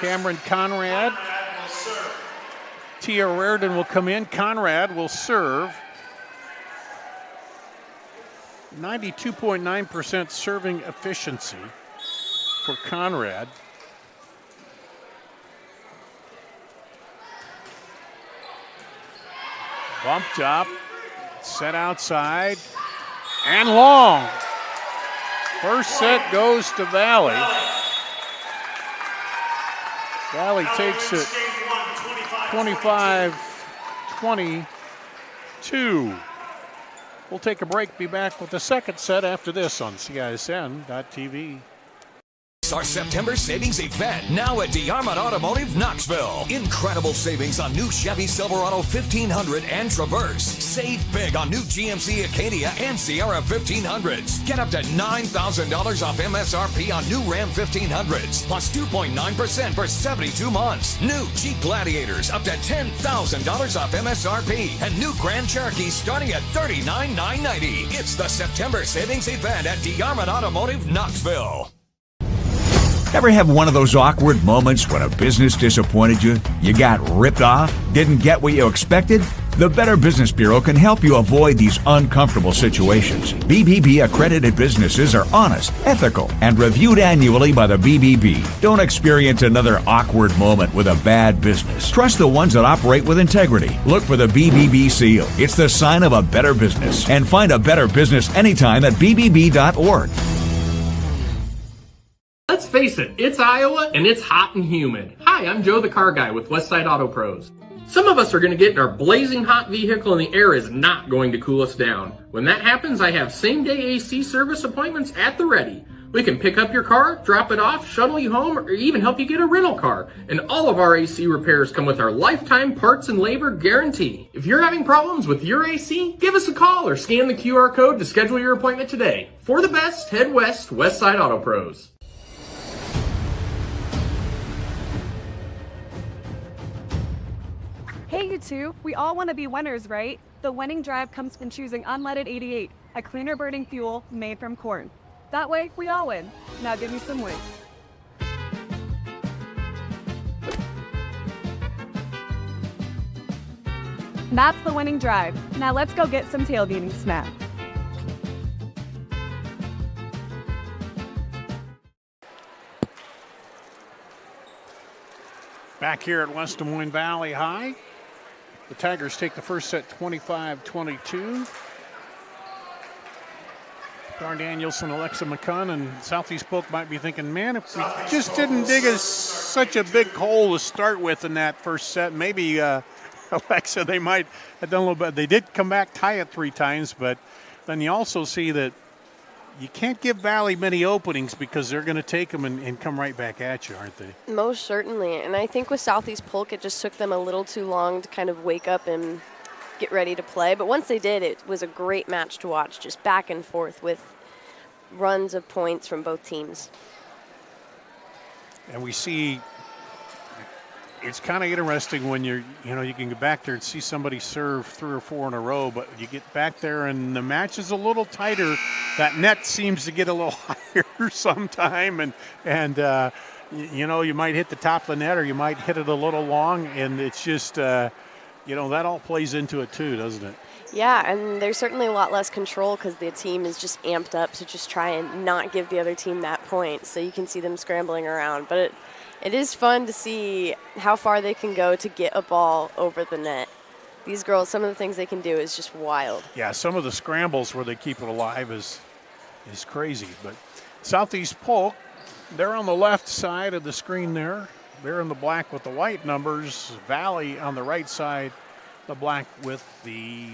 Cameron Conrad. Tia Reardon will come in. Conrad will serve. 92.9% serving efficiency for Conrad. Bump job, set outside, and long. First set goes to Valley. Valley takes it 25-22. We'll take a break, be back with the second set after this on CISN.TV. Our September savings event now at DeArmond Automotive Knoxville. Incredible savings on new Chevy Silverado 1500 and Traverse. Save big on new GMC Acadia and Sierra 1500s. Get up to $9,000 off MSRP on new Ram 1500s, plus 2.9% for 72 months. New Jeep Gladiators up to $10,000 off MSRP, and new Grand Cherokee starting at $39,990. It's the September savings event at DeArmond Automotive Knoxville. Ever have one of those awkward moments when a business disappointed you? You got ripped off? Didn't get what you expected? The Better Business Bureau can help you avoid these uncomfortable situations. BBB accredited businesses are honest, ethical, and reviewed annually by the BBB. Don't experience another awkward moment with a bad business. Trust the ones that operate with integrity. Look for the BBB seal. It's the sign of a better business. And find a better business anytime at bbb.org. Let's face it, it's Iowa and it's hot and humid. Hi, I'm Joe the Car Guy with Westside Auto Pros. Some of us are going to get in our blazing hot vehicle and the air is not going to cool us down. When that happens, I have same-day AC service appointments at the ready. We can pick up your car, drop it off, shuttle you home, or even help you get a rental car. And all of our AC repairs come with our lifetime parts and labor guarantee. If you're having problems with your AC, give us a call or scan the QR code to schedule your appointment today. For the best, head west, Westside Auto Pros. Hey, you two, we all want to be winners, right? The winning drive comes from choosing unleaded 88, a cleaner burning fuel made from corn. That way, we all win. Now give me some wings. That's the winning drive. Now let's go get some tailgating snacks. Back here at West Des Moines Valley High, the Tigers take the first set 25-22. Dar Danielson, Alexa McCunn, and Southeast Polk might be thinking, man, if we just didn't dig such a big hole to start with in that first set, maybe Alexa, they might have done a little bit. They did come back, tie it 3 times, but then you also see that you can't give Valley many openings because they're going to take them and come right back at you, aren't they? Most certainly. And I think with Southeast Polk, it just took them a little too long to kind of wake up and get ready to play. But once they did, it was a great match to watch, just back and forth with runs of points from both teams. And we see it's kind of interesting when you can get back there and see somebody serve 3 or 4 in a row, but you get back there and the match is a little tighter. That net seems to get a little higher sometime, and you might hit the top of the net or you might hit it a little long, and it's just that all plays into it too, doesn't it? Yeah, and there's certainly a lot less control because the team is just amped up to just try and not give the other team that point. So you can see them scrambling around. But it is fun to see how far they can go to get a ball over the net. These girls, some of the things they can do is just wild. Yeah, some of the scrambles where they keep it alive is crazy. But Southeast Polk, they're on the left side of the screen there. They're in the black with the white numbers. Valley on the right side, the black with the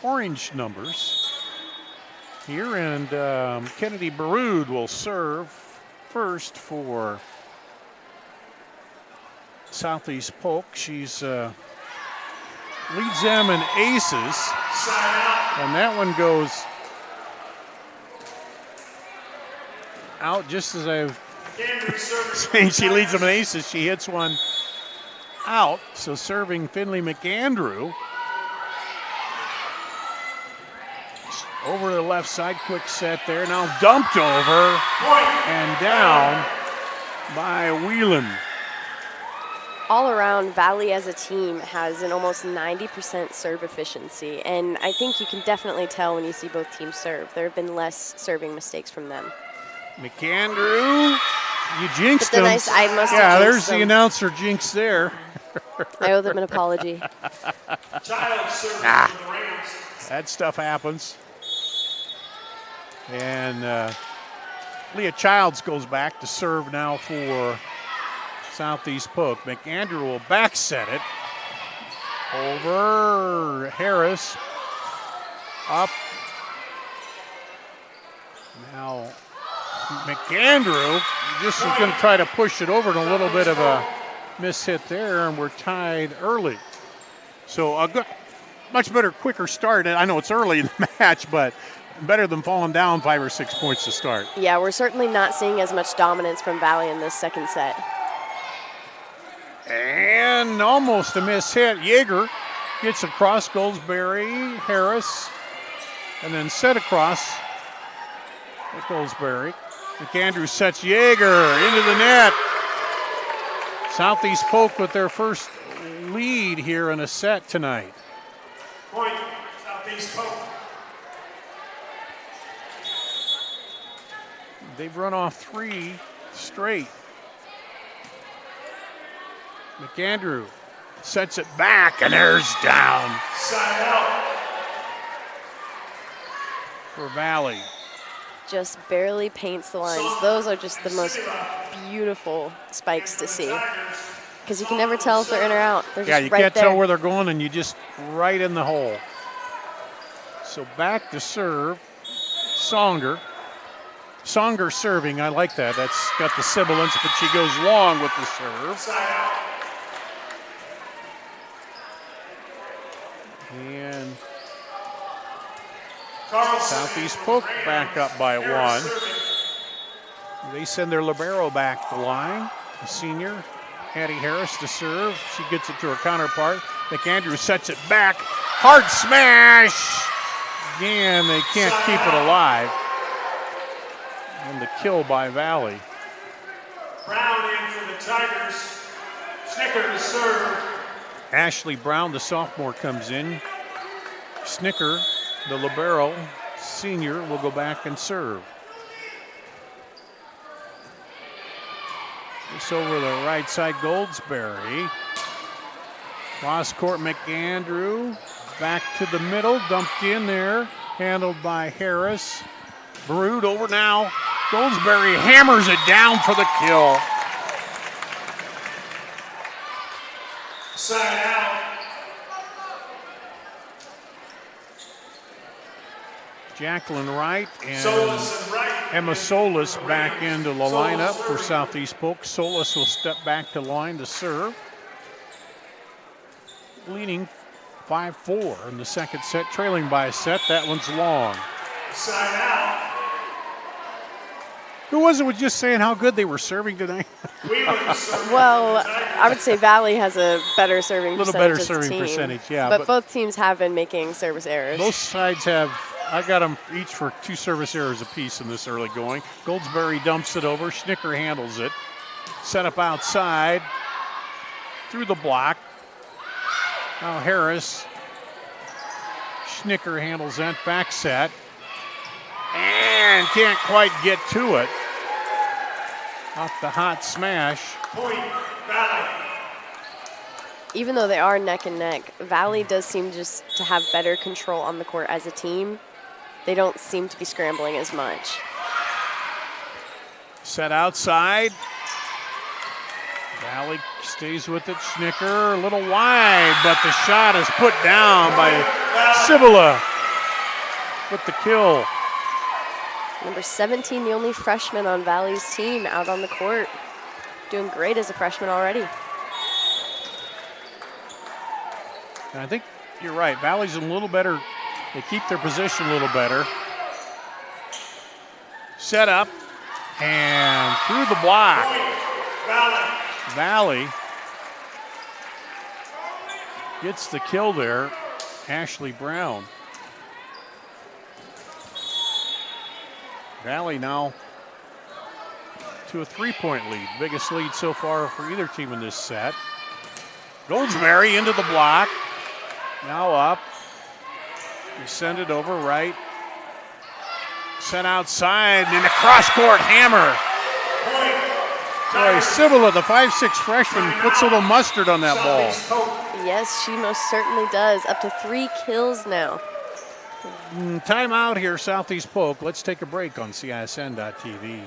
orange numbers here. And Kennedy Baroud will serve first for Southeast Polk. She's leads them in aces, and that one goes out just as I've saying she leads them in aces. She hits one out, so serving Finley McAndrew. Over to the left side, quick set there. Now dumped over and down by Whelan. All around, Valley as a team has an almost 90% serve efficiency, and I think you can definitely tell when you see both teams serve. There have been less serving mistakes from them. McAndrew, you jinxed them. I must have jinxed there's them. the announcer jinx there. I owe them an apology. That stuff happens. And Leah Childs goes back to serve now for Southeast Polk. McAndrew will back set it over Harris. Up. Now McAndrew just is going to try to push it over, and a little bit of a miss hit there, and we're tied early. So a much better, quicker start. I know it's early in the match, but better than falling down 5 or 6 points to start. Yeah, we're certainly not seeing as much dominance from Valley in this second set. And almost a miss hit. Yeager gets across, Goldsberry, Harris, and then set across at Goldsberry. McAndrew sets Yeager into the net. Southeast Polk with their first lead here in a set tonight. Point, Southeast Polk. They've run off 3 straight. McAndrew sets it back, and there's down. Side out. For Valley. Just barely paints the lines. Those are just the most beautiful spikes to see, because you can never tell if they're in or out. They're just you right can't there. tell where they're going, and you just right in the hole. So back to serve, Songer. Songer serving, I like that. That's got the sibilance, but she goes long with the serve. And Southeast Polk back up by 1. They send their libero back the line. The senior, Addie Harris, to serve. She gets it to her counterpart. McAndrew sets it back. Hard smash! Again, they can't keep it alive. And the kill by Valley. Brown in for the Tigers. Snicker to serve. Ashley Brown, the sophomore, comes in. Snicker, the libero, senior, will go back and serve. This over the right side, Goldsberry. Cross court, McAndrew. Back to the middle, dumped in there. Handled by Harris. Baroud over now. Goldsberry hammers it down for the kill. Side out. Jacqueline Wright and Solis and Wright. Emma Solis back into the lineup for Southeast Polk. Solis will step back to line to serve. Leading 5-4 in the second set, trailing by a set. That one's long. Side out. Who was just saying how good they were serving tonight? Well, I would say Valley has a better serving percentage. A little better as a serving team, percentage, yeah. But both teams have been making service errors. Both sides have, I got them each for 2 service errors apiece in this early going. Goldsberry dumps it over. Schnicker handles it. Set up outside. Through the block. Now Harris. Schnicker handles that back set. And can't quite get to it. Off the hot smash. Point, Valley. Even though they are neck and neck, Valley does seem just to have better control on the court as a team. They don't seem to be scrambling as much. Set outside. Valley stays with it. Schnicker a little wide, but the shot is put down by Cibula with the kill. Number 17, the only freshman on Valley's team out on the court. Doing great as a freshman already. And I think you're right. Valley's a little better. They keep their position a little better. Set up and through the block. Valley gets the kill there. Ashley Brown. Valley now to a 3-point lead. Biggest lead so far for either team in this set. Goldsberry into the block. Now up. You send it over right. Sent outside and a cross-court hammer. Boy, Cibula, the 5'6" freshman, puts a little mustard on that ball. Yes, she most certainly does. Up to 3 kills now. Timeout here, Southeast Polk. Let's take a break on CISN.TV.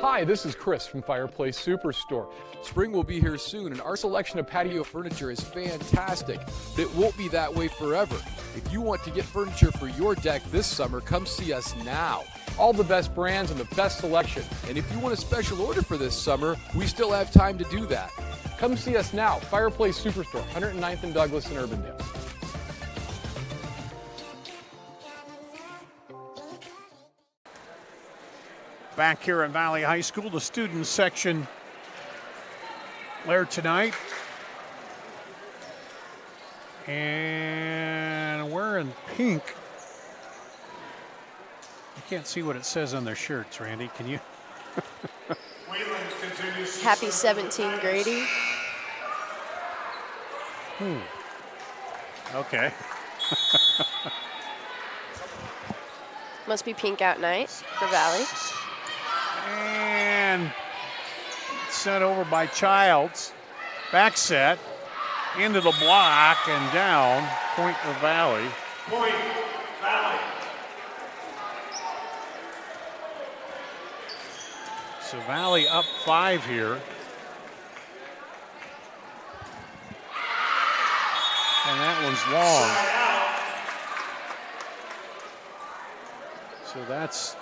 Hi, this is Chris from Fireplace Superstore. Spring will be here soon, and our selection of patio furniture is fantastic, but it won't be that way forever. If you want to get furniture for your deck this summer, come see us now. All the best brands and the best selection. And if you want a special order for this summer, we still have time to do that. Come see us now, Fireplace Superstore, 109th and Douglas in Urbandale. Back here at Valley High School, the student section there tonight. And wearing pink. You can't see what it says on their shirts, Randy. Can you? Happy 17, Grady. Okay. Must be pink out night for Valley. And sent over by Childs. Back set. Into the block and down. Point for Valley. Point, Valley. So Valley up 5 here. And that one's long. So that's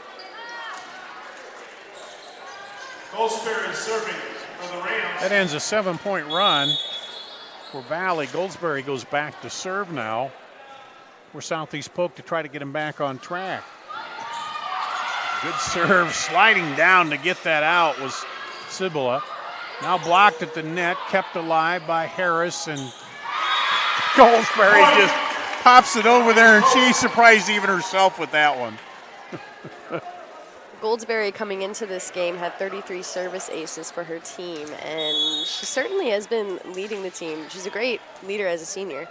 Goldsberry serving for the Rams. that ends a 7-point run for Valley. Goldsberry goes back to serve now for Southeast Polk to try to get him back on track. Good serve, sliding down to get that out was Cibula. Now blocked at the net, kept alive by Harris, and Goldsberry just pops it over there, and she surprised even herself with that one. Goldsberry coming into this game had 33 service aces for her team, and she certainly has been leading the team. She's a great leader as a senior.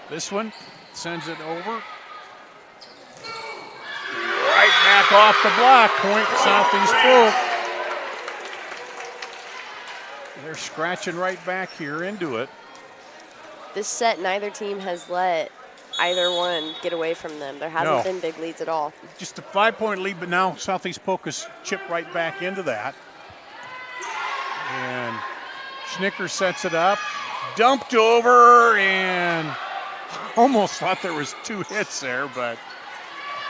This one sends it over. Right back off the block, point Southeast Polk. They're scratching right back here into it. This set, neither team has let either one get away from them. There hasn't been big leads at all. Just a 5-point lead, but now Southeast Polk has chipped right back into that. And Schnicker sets it up, dumped over, and almost thought there was 2 hits there, but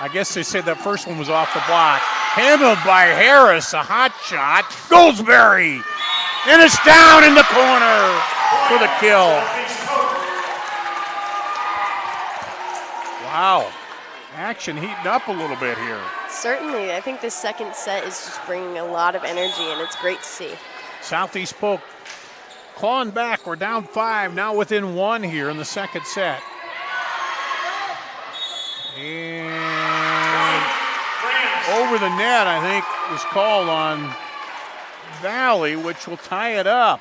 I guess they said that first one was off the block. Handled by Harris, a hot shot. Goldsberry And it's down in the corner for the kill. Wow. Action heating up a little bit here. Certainly. I think this second set is just bringing a lot of energy, and it's great to see. Southeast Polk clawing back. We're down 5, now within 1 here in the second set. And over the net, I think, was called on Valley, which will tie it up.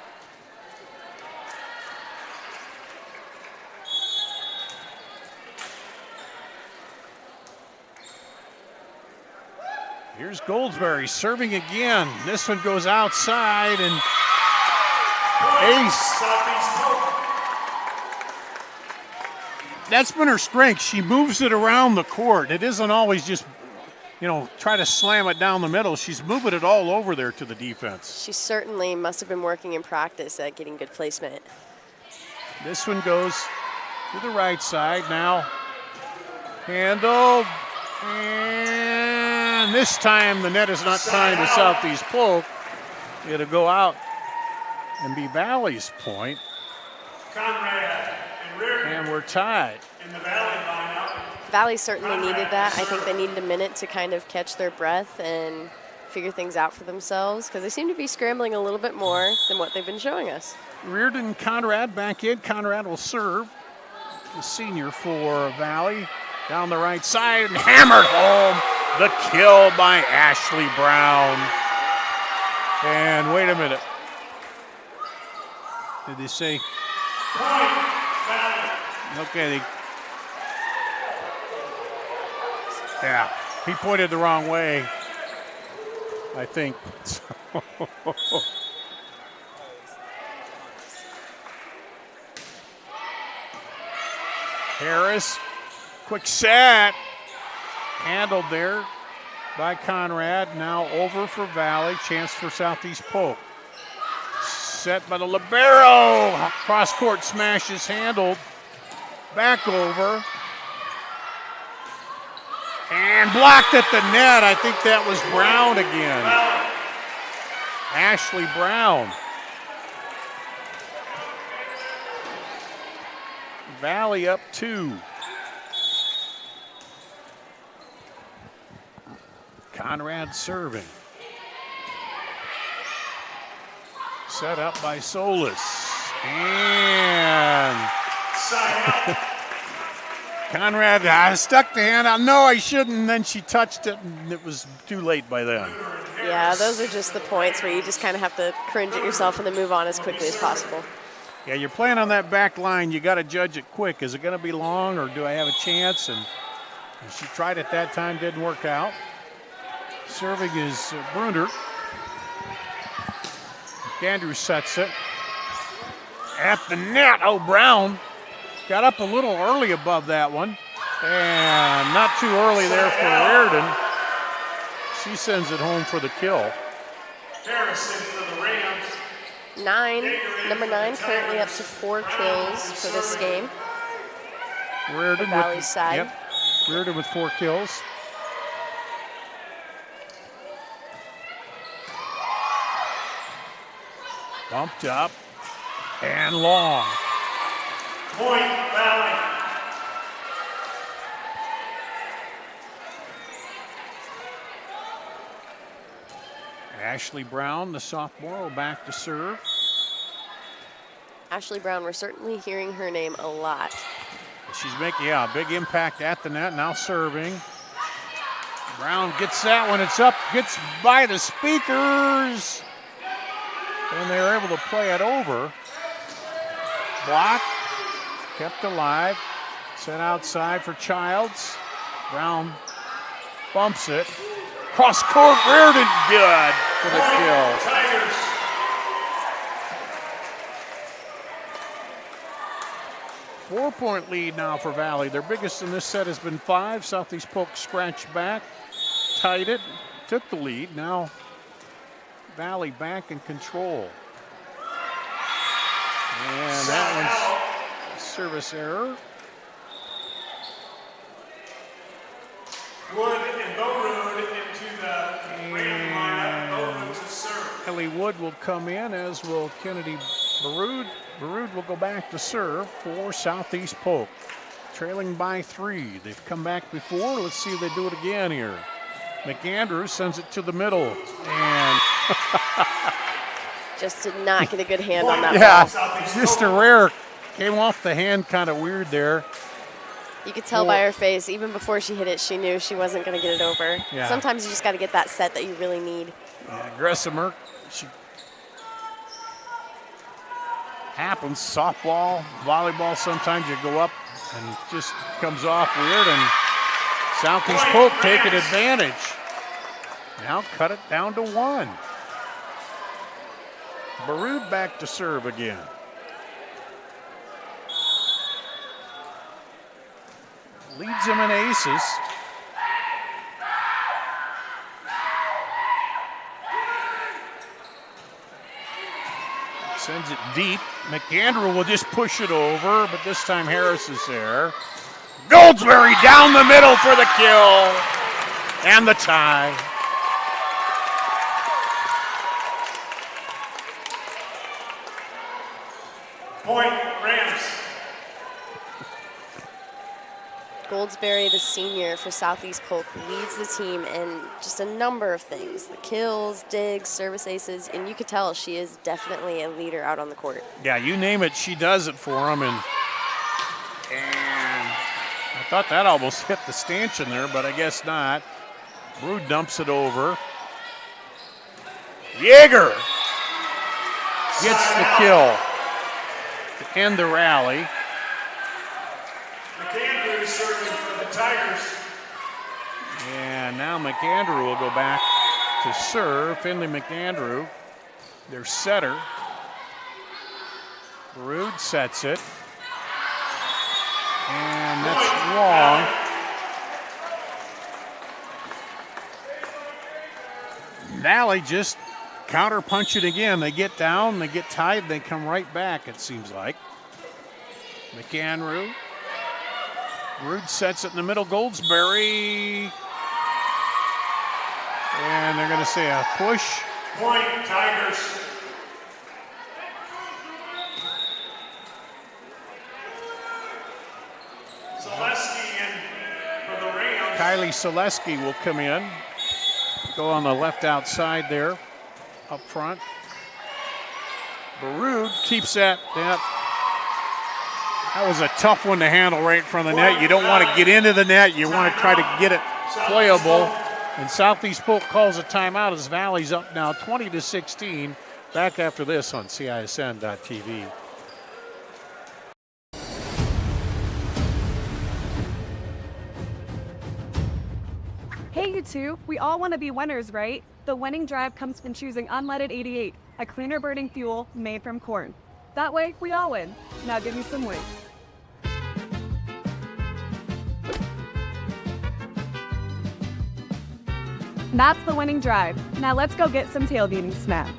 Here's Goldsberry serving again. This one goes outside and ace. That's been her strength. She moves it around the court. It isn't always just, try to slam it down the middle. She's moving it all over there to the defense. She certainly must have been working in practice at getting good placement. This one goes to the right side now. Handled. And this time the net is not kind to Southeast Polk. It'll go out and be Valley's point. Conrad and Reardon And we're tied. in the Valley lineup. Valley certainly needed that. I think they needed a minute to kind of catch their breath and figure things out for themselves because they seem to be scrambling a little bit more than what they've been showing us. Reardon and Conrad back in. Conrad will serve. The senior for Valley. Down the right side and hammered home. The kill by Ashley Brown. And wait a minute. Did they say? Okay. Yeah, he pointed the wrong way, I think. Harris. Quick set, handled there by Conrad. Now over for Valley, chance for Southeast Polk. Set by the libero, cross court smashes handled. Back over. And blocked at the net. I think that was Brown again. Ashley Brown. Valley up 2. Conrad serving. Set up by Solis. And Conrad stuck the hand out. No, I shouldn't. And then she touched it, and it was too late by then. Yeah, those are just the points where you just kind of have to cringe at yourself and then move on as quickly as possible. Yeah, you're playing on that back line. You got to judge it quick. Is it going to be long, or do I have a chance? And she tried it that time, didn't work out. Serving is Brunder. Andrews sets it. At the net. Oh, Brown got up a little early above that one. And not too early there for Reardon. She sends it home for the kill. Harrison for the Rams. Number 9 currently up to 4 kills for this game. Reardon the Valley side. Yep. Reardon with 4 kills. Bumped up and long. Point Valley. Ashley Brown, the sophomore, will back to serve. Ashley Brown, we're certainly hearing her name a lot. She's making, a big impact at the net, now serving. Brown gets that one, it's up, gets by the speakers. And they were able to play it over. Block, kept alive. Sent outside for Childs. Brown bumps it. Cross court, Reardon, good for the kill. Tigers. Four-point lead now for Valley. Their biggest in this set has been 5. Southeast Polk scratched back, tied it, took the lead. Now Valley back in control. And that one's service error. Wood and Bowrood into the Random lineup. Bowrood to serve. Riley Wood will come in, as will Kennedy Baroud. Baroud will go back to serve for Southeast Polk. Trailing by 3. They've come back before. Let's see if they do it again here. McAndrew sends it to the middle. And just did not get a good hand on that ball. Just a rare. Came off the hand kind of weird there. You could tell by her face, even before she hit it, she knew she wasn't going to get it over. Yeah. Sometimes you just got to get that set that you really need. Yeah, Gressimer, she happens. Softball, volleyball, sometimes you go up and it just comes off weird, and Southeast Polk taking advantage. Now cut it down to 1. Baroud back to serve again. Leads them in aces. Sends it deep. McAndrew will just push it over, but this time Harris is there. Goldsberry down the middle for the kill and the tie. Point, Rams. Goldsberry, the senior for Southeast Polk, leads the team in just a number of things. The kills, digs, service aces, and you could tell she is definitely a leader out on the court. Yeah, you name it, she does it for them. And I thought that almost hit the stanchion there, but I guess not. Brood dumps it over. Yeager gets the kill to end the rally. McAndrew serving for the Tigers. And now McAndrew will go back to serve. Finley McAndrew, their setter. Baroud sets it. And that's long. Valley just counter punch it again. They get down, they get tied, they come right back, it seems like. McAndrew. Baroud sets it in the middle. Goldsberry. And they're going to say a push. Point, Tigers. Zaleski in for the Rams. Kylie Zaleski will come in. Go on the left outside there, up front. Baroud keeps that. That was a tough one to handle right in front of the net. You don't want to get into the net. You want to try to get it playable. And Southeast Polk calls a timeout as Valley's up now 20-16. Back after this on CISN.TV. Hey, you two, we all want to be winners, right? The winning drive comes from choosing unleaded 88, a cleaner burning fuel made from corn. That way, we all win. Now give me some weight. That's the winning drive. Now let's go get some tailgating snacks.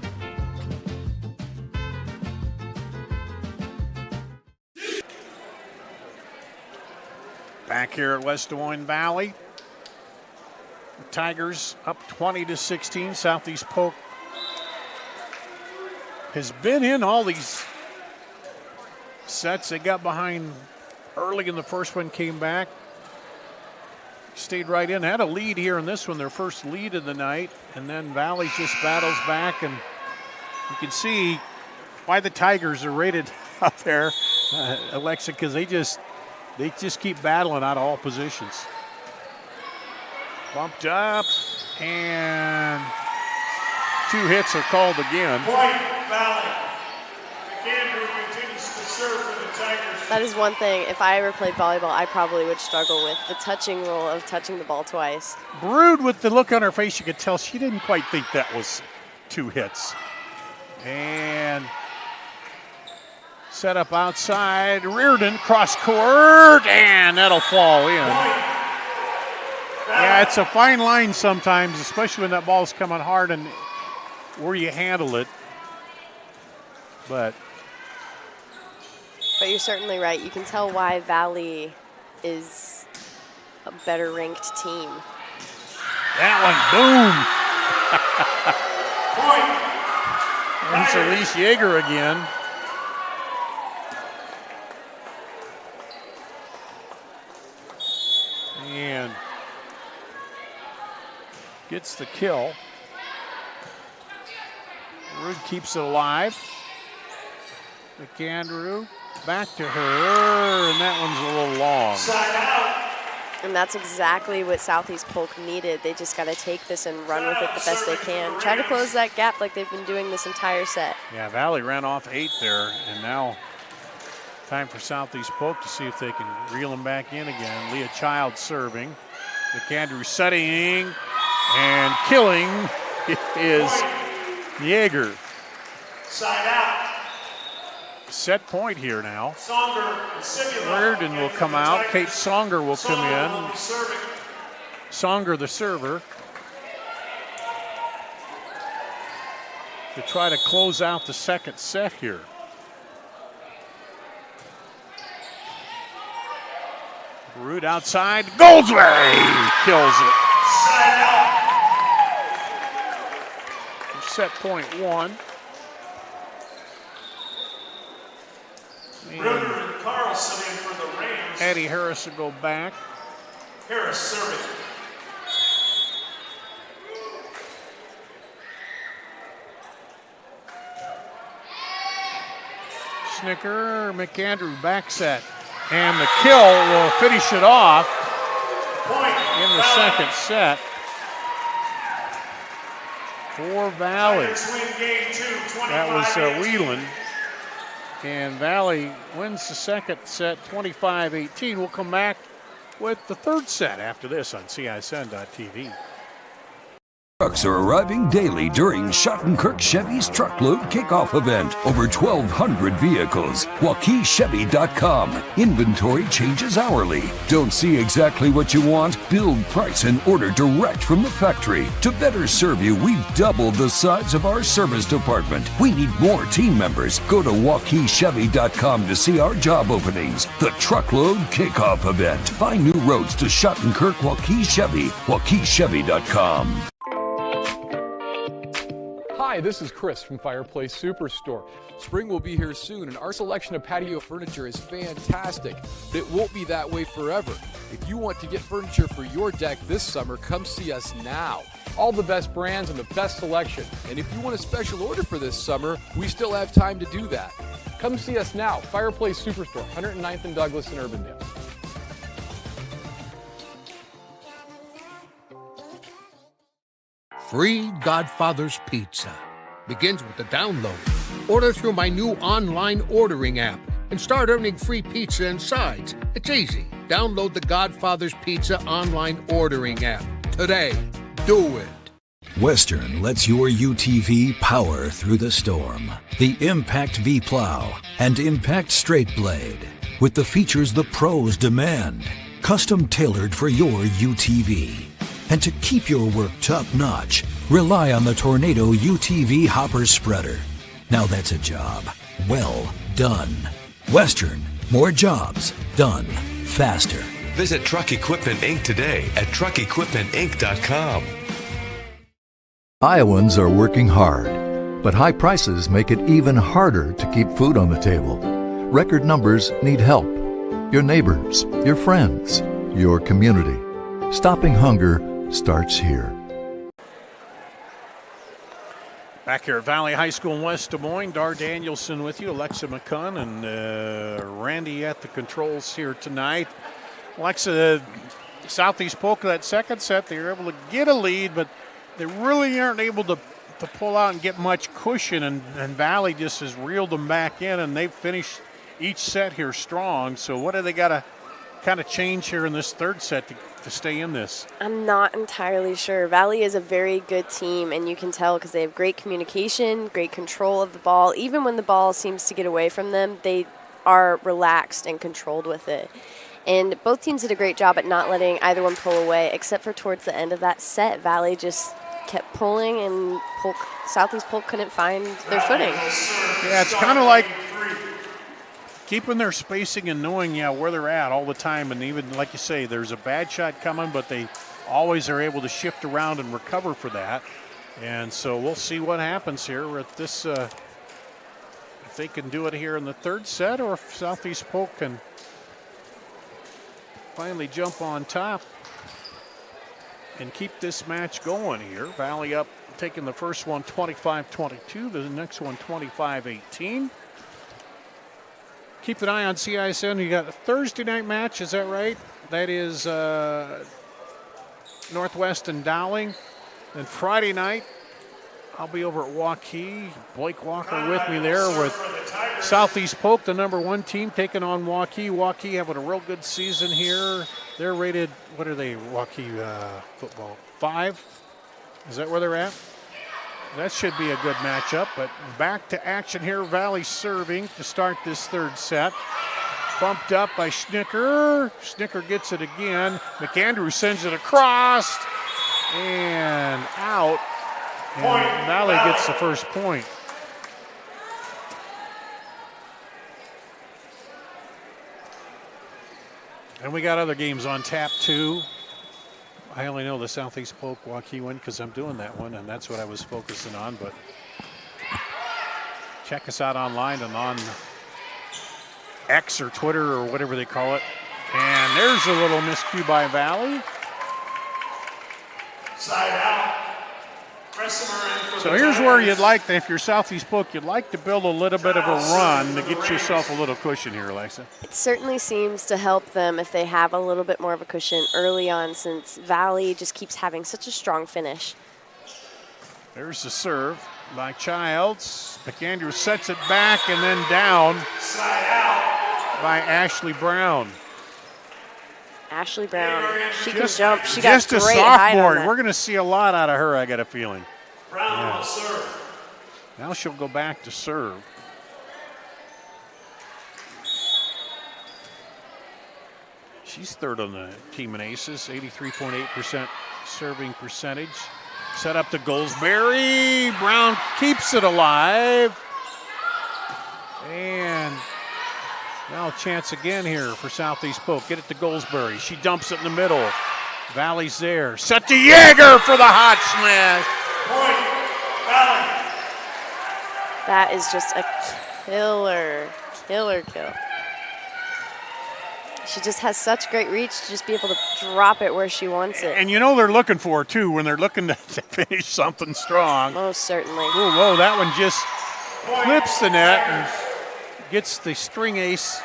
Back here at West Des Moines Valley. The Tigers up 20-16. Southeast Polk has been in all these sets. They got behind early in the first one, came back, stayed right in, had a lead here in this one, their first lead of the night, and then Valley just battles back, and you can see why the Tigers are rated up there, Alexa, because they just keep battling out of all positions. Bumped up, and 2 hits are called again. Point, Valley. McAndrew continues to serve for the Tigers. That is one thing, if I ever played volleyball, I probably would struggle with the touching rule of touching the ball twice. Baroud, with the look on her face, you could tell she didn't quite think that was 2 hits. And set up outside. Reardon, cross court, and that'll fall in. Yeah, it's a fine line sometimes, especially when that ball's coming hard and where you handle it. But you're certainly right. You can tell why Valley is a better ranked team. That one, boom. Point, It's Elise Yeager again. And gets the kill. Rude keeps it alive. McAndrew back to her, and that one's a little long. And that's exactly what Southeast Polk needed. They just got to take this and run with it the best they can. Try to close that gap like they've been doing this entire set. Yeah, Valley ran off 8 there, and now time for Southeast Polk to see if they can reel them back in again. Leah Child serving. McAndrew setting and killing is Yeager. Side out. Set point here now. Songer and Simula. Reardon will come out. Kate Songer will come Songer will in. be serving. Songer, the server, to try to close out the second set here. Root outside. Goldsberry kills it. Side out. Set point 1. Ruger and Carlson in for the Rams. Addie Harris will go back. Harris serving. Snicker, McAndrew back set. And the kill will finish it off in the second set for Valley. That was Whelan. And Valley wins the second set 25-18. We'll come back with the third set after this on CISN.TV. Trucks are arriving daily during Schottenkirk Chevy's Truckload Kickoff event. Over 1,200 vehicles. WaukeeChevy.com. Inventory changes hourly. Don't see exactly what you want? Build, price, and order direct from the factory. To better serve you, we've doubled the size of our service department. We need more team members. Go to WaukeeChevy.com to see our job openings. The Truckload Kickoff event. Find new roads to Schottenkirk Waukee Chevy. WaukeeChevy.com. Hi, this is Chris from Fireplace Superstore. Spring will be here soon, and our selection of patio furniture is fantastic, but it won't be that way forever. If you want to get furniture for your deck this summer, come see us now. All the best brands and the best selection. And if you want a special order for this summer, we still have time to do that. Come see us now, Fireplace Superstore, 109th and Douglas in Urbandale. Free Godfather's Pizza begins with the download. Order through my new online ordering app and start earning free pizza and sides. It's easy. Download the Godfather's Pizza online ordering app today. Do it. Western lets your UTV power through the storm. The Impact V Plow and Impact Straight Blade, with the features the pros demand. Custom tailored for your UTV. And to keep your work top-notch, rely on the Tornado UTV Hopper Spreader. Now that's a job well done. Western, more jobs done faster. Visit Truck Equipment Inc. today at truckequipmentinc.com. Iowans are working hard, but high prices make it even harder to keep food on the table. Record numbers need help. Your neighbors, your friends, your community. Stopping hunger starts here. Back here at Valley High School in West Des Moines, Dar Danielson with you, Alexa McCunn, and Randy at the controls here tonight. Alexa, Southeast Polk, that second set, they were able to get a lead, but they really aren't able to pull out and get much cushion, and Valley just has reeled them back in, and they've finished each set here strong. So what do they got to kind of change here in this third set to stay in this? I'm not entirely sure. Valley is a very good team, and you can tell because they have great communication, great control of the ball. Even when the ball seems to get away from them, they are relaxed and controlled with it. And both teams did a great job at not letting either one pull away, except for towards the end of that set. Valley just kept pulling, and Southeast Polk couldn't find their footing. Yeah, it's kind of like keeping their spacing and knowing, where they're at all the time. And even, like you say, there's a bad shot coming, but they always are able to shift around and recover for that. And so we'll see what happens here with this, if they can do it here in the third set, or if Southeast Polk can finally jump on top and keep this match going here. Valley up, taking the first one 25-22, the next one 25-18. Keep an eye on CISN. You got a Thursday night match, is that right? That is Northwest and Dowling. Then Friday night, I'll be over at Waukee. Blake Walker with me there with Southeast Polk, the #1 team, taking on Waukee. Waukee having a real good season here. They're rated, what are they, Waukee football? 5? Is that where they're at? That should be a good matchup, but back to action here. Valley serving to start this third set. Bumped up by Schnicker. Schnicker gets it again. McAndrew sends it across and out. And Valley gets the first point. And we got other games on tap too. I only know the Southeast Polk Waukee one because I'm doing that one, and that's what I was focusing on. But check us out online and on X or Twitter or whatever they call it. And there's a little miscue by Valley. Side out. So here's where you'd like, if you're Southeast Polk, you'd like to build a little bit of a run to get yourself a little cushion here, Alexa. It certainly seems to help them if they have a little bit more of a cushion early on, since Valley just keeps having such a strong finish. There's the serve by Childs. McAndrew sets it back and then down by Ashley Brown. Ashley Brown, she can Just- jump. She got just a great height on sophomore. that. We're going to see a lot out of her, I got a feeling. Brown will serve. Now she'll go back to serve. She's third on the team in aces, 83.8% serving percentage. Set up to Goldsberry. Brown keeps it alive. And now a chance again here for Southeast Polk. Get it to Goldsberry. She dumps it in the middle. Valley's there. Set to Yeager for the hot smash. That is just a killer kill. She just has such great reach to just be able to drop it where she wants it. And you know they're looking for it too when they're looking to finish something strong. Most certainly. Ooh, whoa, that one just clips the net and gets the string ace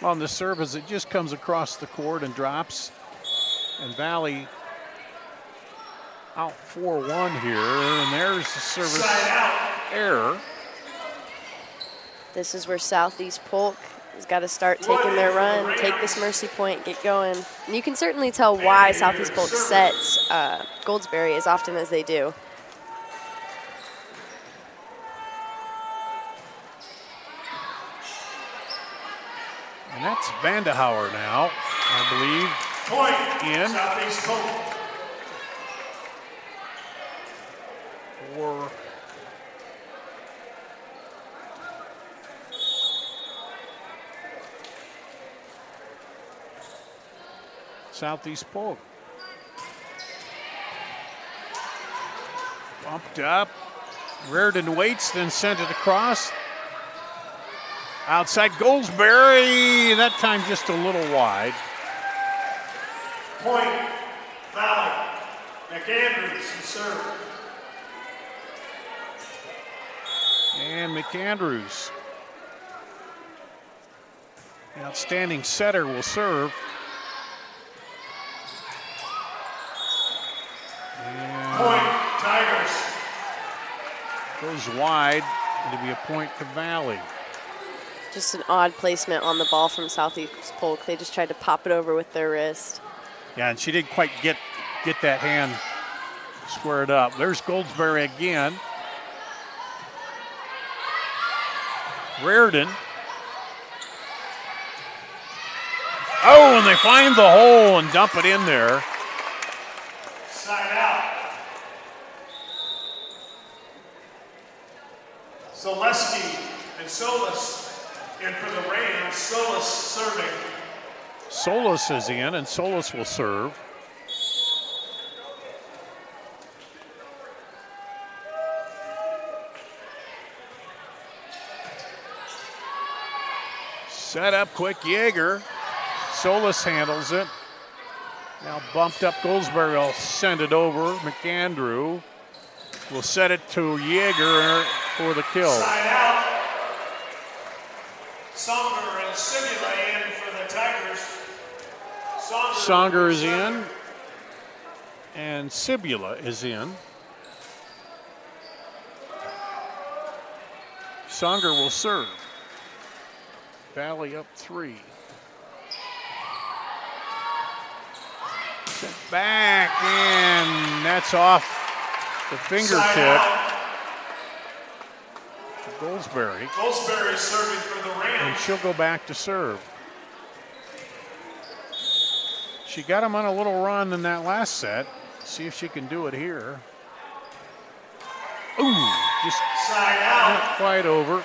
on the serve as it just comes across the court and drops. And Valley out 4-1 here, and there's the service error. This is where Southeast Polk has got to start taking their run, take this mercy point, get going. And you can certainly tell why Southeast Polk sets Goldsberry as often as they do. And that's Vandehauer now, I believe. Point. In. Southeast Polk. For Southeast Polk. Bumped up. Reardon waits, then sent it across. Outside Goldsberry. That time just a little wide. Point. Valley. McAndrews to serve. And McAndrews, the outstanding setter, will serve. Point. Tigers. Goes wide. It'll be a point to Valley. Just an odd placement on the ball from Southeast Polk. They just tried to pop it over with their wrist. Yeah, and she didn't quite get that hand squared up. There's Goldsberry again. Reardon. Oh, and they find the hole and dump it in there. Side out. Zaleski and Solis. And for the Rams, Solis serving. Solis is in, and Solis will serve. Set up quick, Yeager. Solis handles it. Now bumped up Goldsberry will send it over. McAndrew will set it to Yeager for the kill. Side out. Songer and Simula in for the Tigers. Songer is in. And Sibula is in. Songer will serve. Valley up 3. Set back, and that's off the fingertip for Goldsberry. Goldsberry serving for the Rams. And she'll go back to serve. She got him on a little run in that last set. See if she can do it here. Ooh, just side out. Not quite over.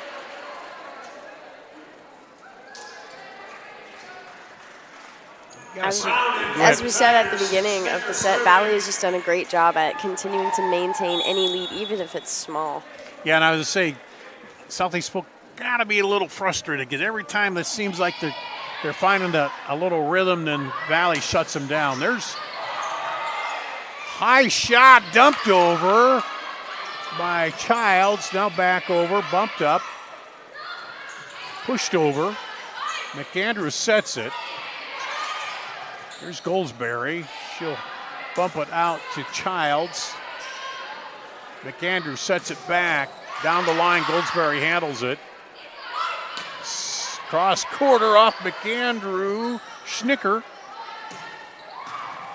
As we said at the beginning of the set, Valley has just done a great job at continuing to maintain any lead, even if it's small. Yeah, and I was going to say, Southeast Polk got to be a little frustrated because every time it seems like they're finding a little rhythm, then Valley shuts them down. There's high shot dumped over by Childs, now back over, bumped up, pushed over. McAndrew sets it. Here's Goldsberry. She'll bump it out to Childs. McAndrew sets it back. Down the line, Goldsberry handles it. Cross quarter off McAndrew. Schnicker.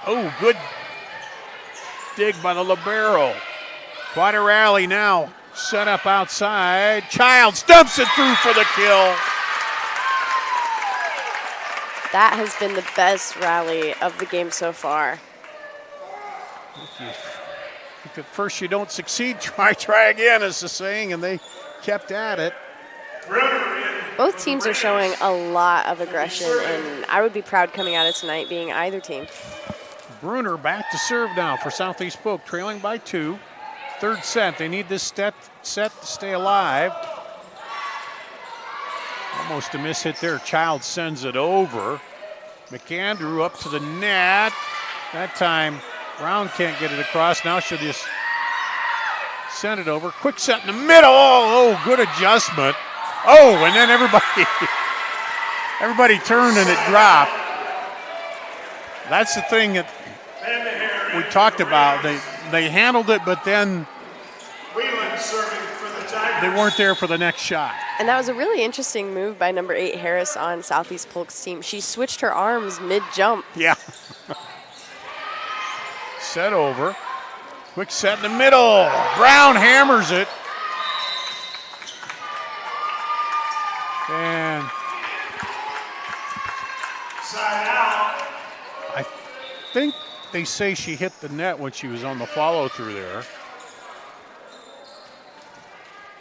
Oh, good dig by the libero. Quite a rally now. Set up outside. Childs dumps it through for the kill. That has been the best rally of the game so far. If at first you don't succeed, try again, is the saying, and they kept at it. Both teams are showing a lot of aggression, and I would be proud coming out of tonight being either team. Bruner back to serve now for Southeast Polk, trailing by 2. Third set, they need this set to stay alive. Almost a miss hit there. Child sends it over. McAndrew up to the net. That time, Brown can't get it across. Now she'll just send it over. Quick set in the middle. Oh, good adjustment. Oh, and then everybody turned and it dropped. That's the thing that we talked about. They handled it, but then they weren't there for the next shot. And that was a really interesting move by number 8 Harris on Southeast Polk's team. She switched her arms mid-jump. Yeah. Set over. Quick set in the middle. Brown hammers it. And side out. I think they say she hit the net when she was on the follow-through there.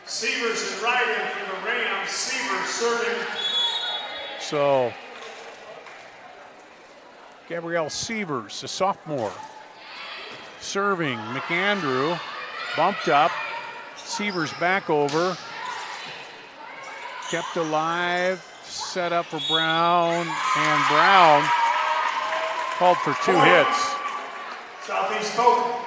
Sievers is right in for the Rams. Sievers serving. So, Gabrielle Sievers, the sophomore, serving. McAndrew bumped up. Sievers back over. Kept alive. Set up for Brown. And Brown called for 2 hits. Southeast Polk.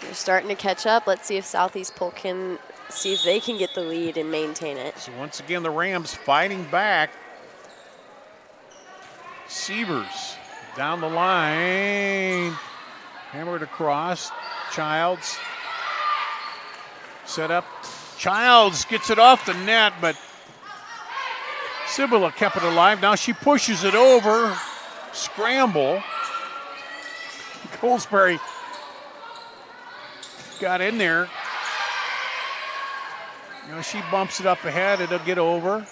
They're starting to catch up. Let's see if Southeast Polk can see if they can get the lead and maintain it. So once again, the Rams fighting back. Sievers down the line. Hammered across. Childs. Set up. Childs gets it off the net, but Sibilla kept it alive. Now she pushes it over. Scramble. Goldsberry got in there. You know, she bumps it up ahead. It'll get over.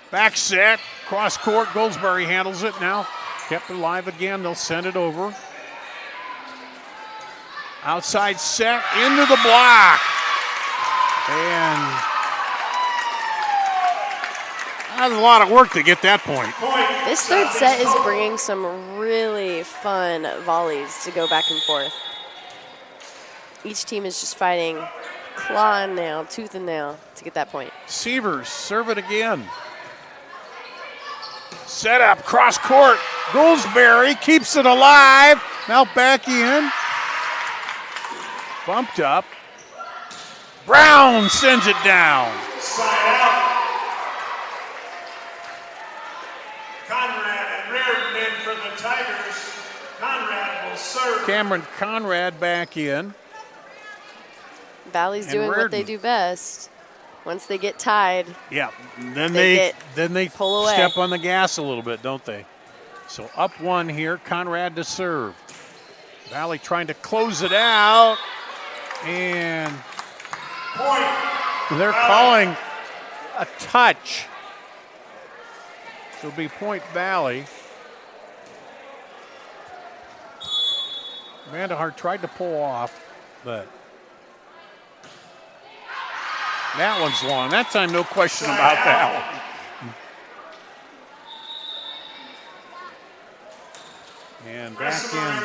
Back set. Cross court. Goldsberry handles it now. Kept it alive again. They'll send it over. Outside set. Into the block. And that was a lot of work to get that point. This third set is bringing some really fun volleys to go back and forth. Each team is just fighting claw and nail, tooth and nail to get that point. Sievers serve it again. Set up, cross court. Goldsberry keeps it alive. Now back in. Bumped up. Brown sends it down. Side out. Conrad and Reardon in for the Tigers. Conrad will serve. Cameron Conrad back in. Valley's doing what they do best. Once they get tied, Yeah, then They they pull away. step on the gas a little bit, don't they? So up one here, Conrad to serve. Valley trying to close it out, and they're calling a touch. So it'll be point Valley. Vandehar tried to pull off, but that one's long. That time, no question about that one. And back in,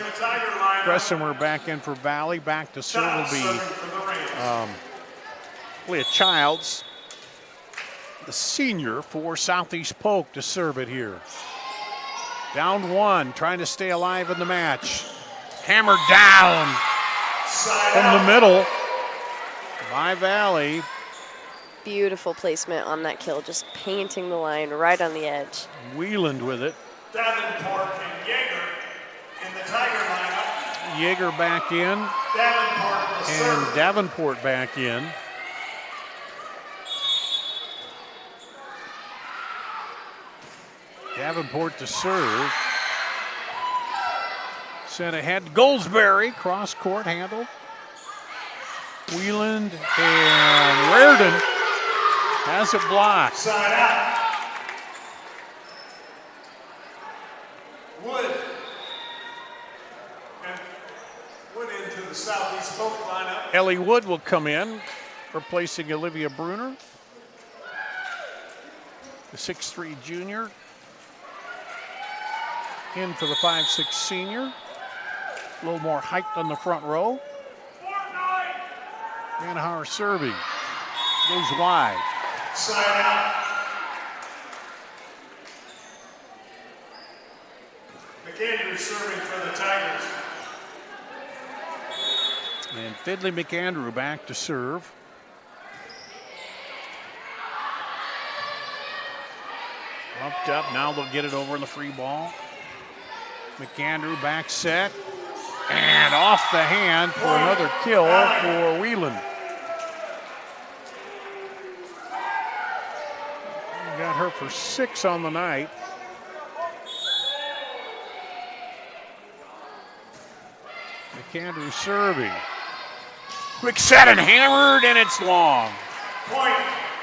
Gressimer back in for Valley. Back to serve will be Leah Childs, the senior for Southeast Polk, to serve it here. Down one, trying to stay alive in the match. Hammered down from the middle by Valley. beautiful placement on that kill, just painting the line right on the edge. Wieland with it. Davenport and Yeager in the Tiger lineup. Yeager back in. Davenport will serve. And Davenport back in. Davenport to serve. Sent ahead. Goldsberry, cross court handle. Wieland and Reardon has it blocked. Side out. Wood. And Wood into the Southeast Polk lineup. Ellie Wood will come in, replacing Olivia Bruner. The 6'3 junior. In for the 5'6 senior. A little more height on the front row. Vanhauer serving. Goes wide. Side out. McAndrew serving for the Tigers. And Fidley McAndrew back to serve. Bumped up. Now they'll get it over in the free ball. McAndrew back set. And off the hand for another kill for Wieland. Got her for 6 on the night. McAndrew serving. Quick set and hammered, and it's long. Point,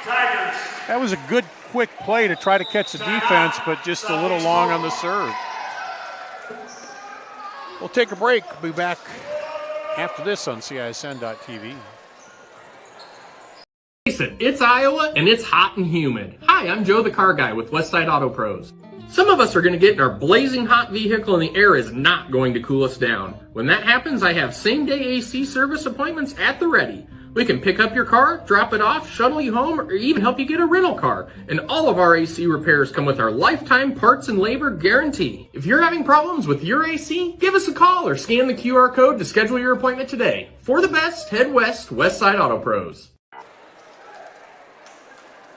Tigers. That was a good quick play to try to catch the defense, but just a little long on the serve. We'll take a break. We'll be back after this on CISN.TV. Face it, it's Iowa and it's hot and humid. Hi, I'm Joe the car guy with Westside Auto Pros. Some of us are going to get in our blazing hot vehicle and the air is not going to cool us down. When that happens, I have same-day AC service appointments at the ready. We can pick up your car, drop it off, shuttle you home, or even help you get a rental car. And all of our AC repairs come with our lifetime parts and labor guarantee. If you're having problems with your AC, give us a call or scan the QR code to schedule your appointment today. For the best, head west, Westside Auto Pros.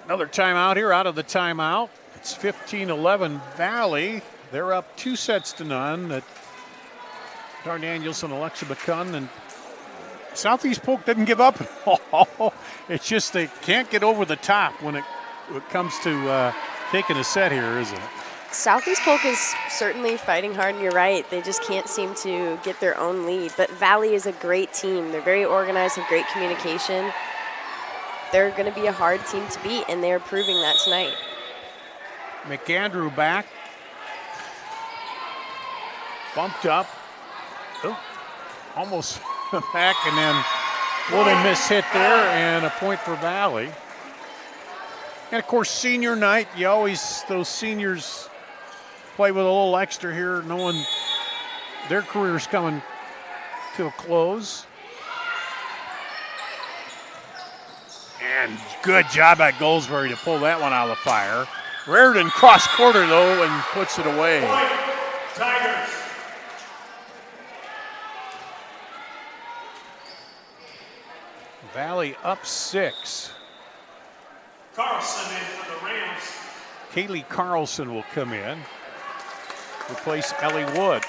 Another timeout here, out of the timeout. It's 15-11 Valley. They're up 2-0 at Dar Danielson, Alexa McCunn, and Southeast Polk didn't give up at all. It's just they can't get over the top when it comes to taking a set here, isn't it? Southeast Polk is certainly fighting hard, and you're right. They just can't seem to get their own lead. But Valley is a great team. They're very organized, have great communication. They're going to be a hard team to beat, and they're proving that tonight. McAndrew back. Bumped up. Oh, almost back, and then little miss hit there, and a point for Valley. And of course, senior night, you always, those seniors play with a little extra here, knowing their career's coming to a close. And good job at Goldsberry to pull that one out of the fire. Reardon cross quarter, though, and puts it away. Point, Tigers. Valley up 6. Carlson in for the Rams. Kaylee Carlson will come in, replace Ellie Wood.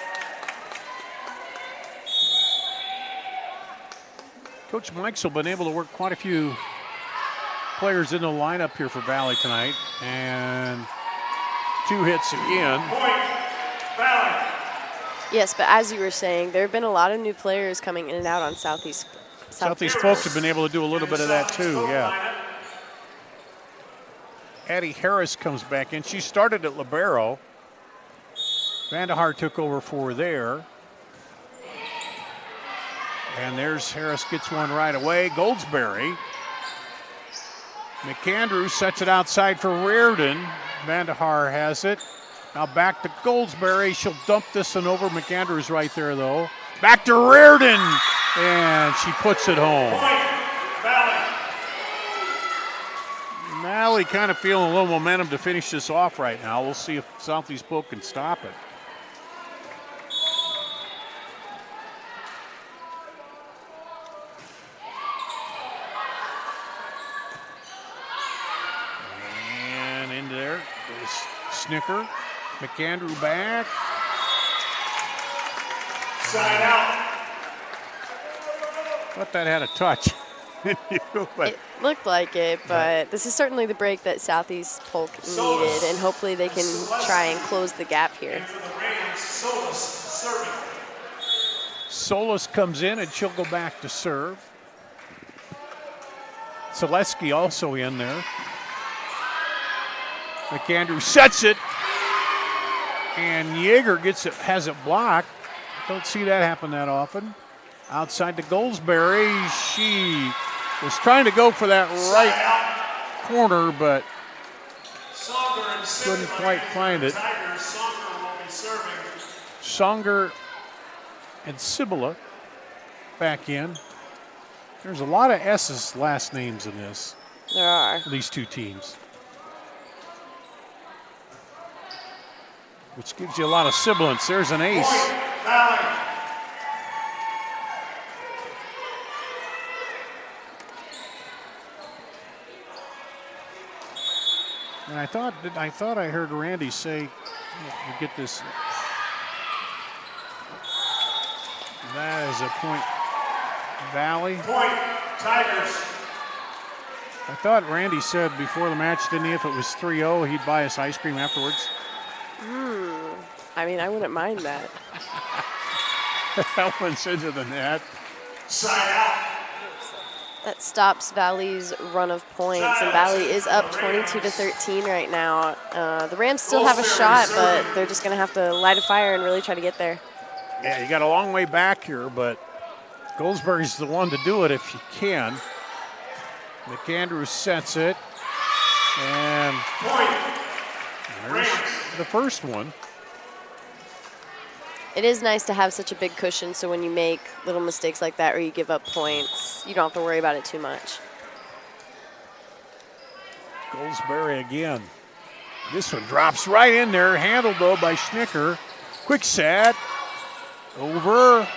Coach Mikesell been able to work quite a few players in the lineup here for Valley tonight, and 2 hits again. Point, Valley. Yes, but as you were saying, there have been a lot of new players coming in and out on Southeast. Southeast folks have been able to do a little bit of that too, yeah. Addie Harris comes back in. She started at libero. Vandehar took over for her there. And there's Harris, gets one right away. Goldsberry. McAndrew sets it outside for Reardon. Vandehar has it. Now back to Goldsberry. She'll dump this one over. McAndrew's right there, though. Back to Reardon. And she puts it home. Valley kind of feeling a little momentum to finish this off right now. We'll see if Southeast Polk can stop it. And into there is Snicker. McAndrew back. Side out. Thought that had a touch. It looked like it, but this is certainly the break that Southeast Polk needed, and hopefully they can try and close the gap here. Solis comes in, and she'll go back to serve. Selesky also in there. McAndrew sets it, and Yeager has it blocked. Don't see that happen that often. Outside to Goldsberry. She was trying to go for that right corner, but couldn't quite find it. Songer and Cibula back in. There's a lot of S's last names in this. There are. These two teams. Which gives you a lot of sibilance. There's an ace. And I thought I heard Randy say, you get this. That is a point, Valley. Point, Tigers. I thought Randy said before the match, didn't he, if it was 3-0, he'd buy us ice cream afterwards. I mean, I wouldn't mind that. That one's into the net. Side out. That stops Valley's run of points, and Valley is up 22-13 right now. The Rams still have a shot, but they're just going to have to light a fire and really try to get there. Yeah, you got a long way back here, but Goldsberry's the one to do it if you can. McAndrew sets it, and there's the first one. It is nice to have such a big cushion, so when you make little mistakes like that or you give up points, you don't have to worry about it too much. Goldsberry again. This one drops right in there, handled though by Schnicker. Quick set, over.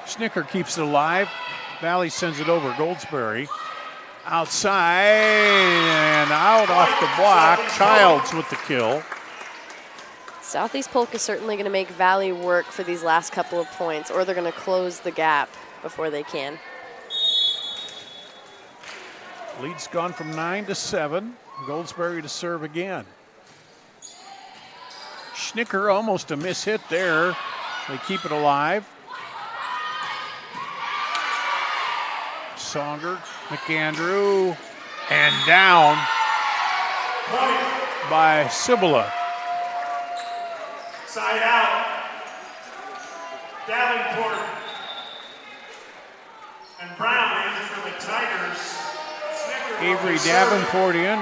Schnicker keeps it alive. Valley sends it over, Goldsberry. Outside and out off the block. Childs with the kill. Southeast Polk is certainly going to make Valley work for these last couple of points, or they're going to close the gap before they can. Lead's gone from 9 to 7. Goldsberry to serve again. Schnicker almost a miss hit there. They keep it alive. Songer, McAndrew, and down by Cibula. Side out. Davenport and Brown in for the Tigers. Avery Davenport in.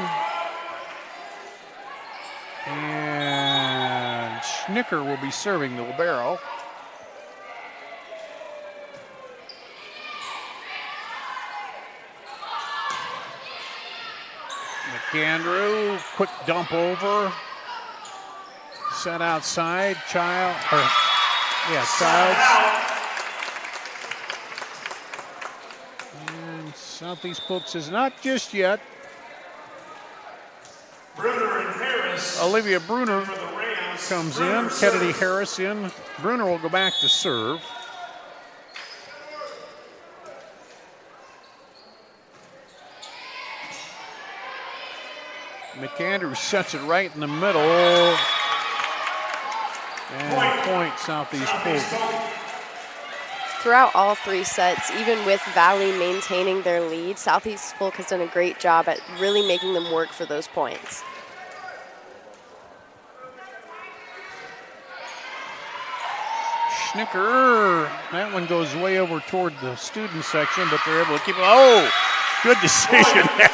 And Schnicker will be serving the libero. McAndrew, quick dump over. Set outside, Childs. And Southeast Polk says not just yet. Bruner and Harris. Olivia Bruner comes in. Kennedy Harris in. Bruner will go back to serve. McAndrew sets it right in the middle. And point Southeast Polk. Throughout all three sets, even with Valley maintaining their lead, Southeast Polk has done a great job at really making them work for those points. Schnicker, that one goes way over toward the student section, but they're able to keep it. Oh, good decision there.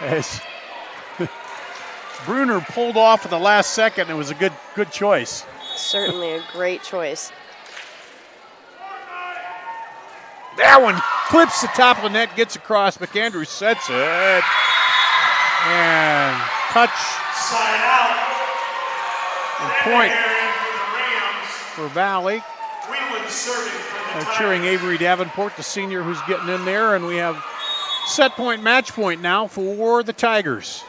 As Bruner pulled off at the last second, it was a good choice. Certainly a great choice. That one clips the top of the net, gets across. McAndrew sets it. And touch. Side out. And point for Valley. Wheelan serving for the They're cheering Avery Davenport, the senior who's getting in there, and we have set point, match point now for the Tigers.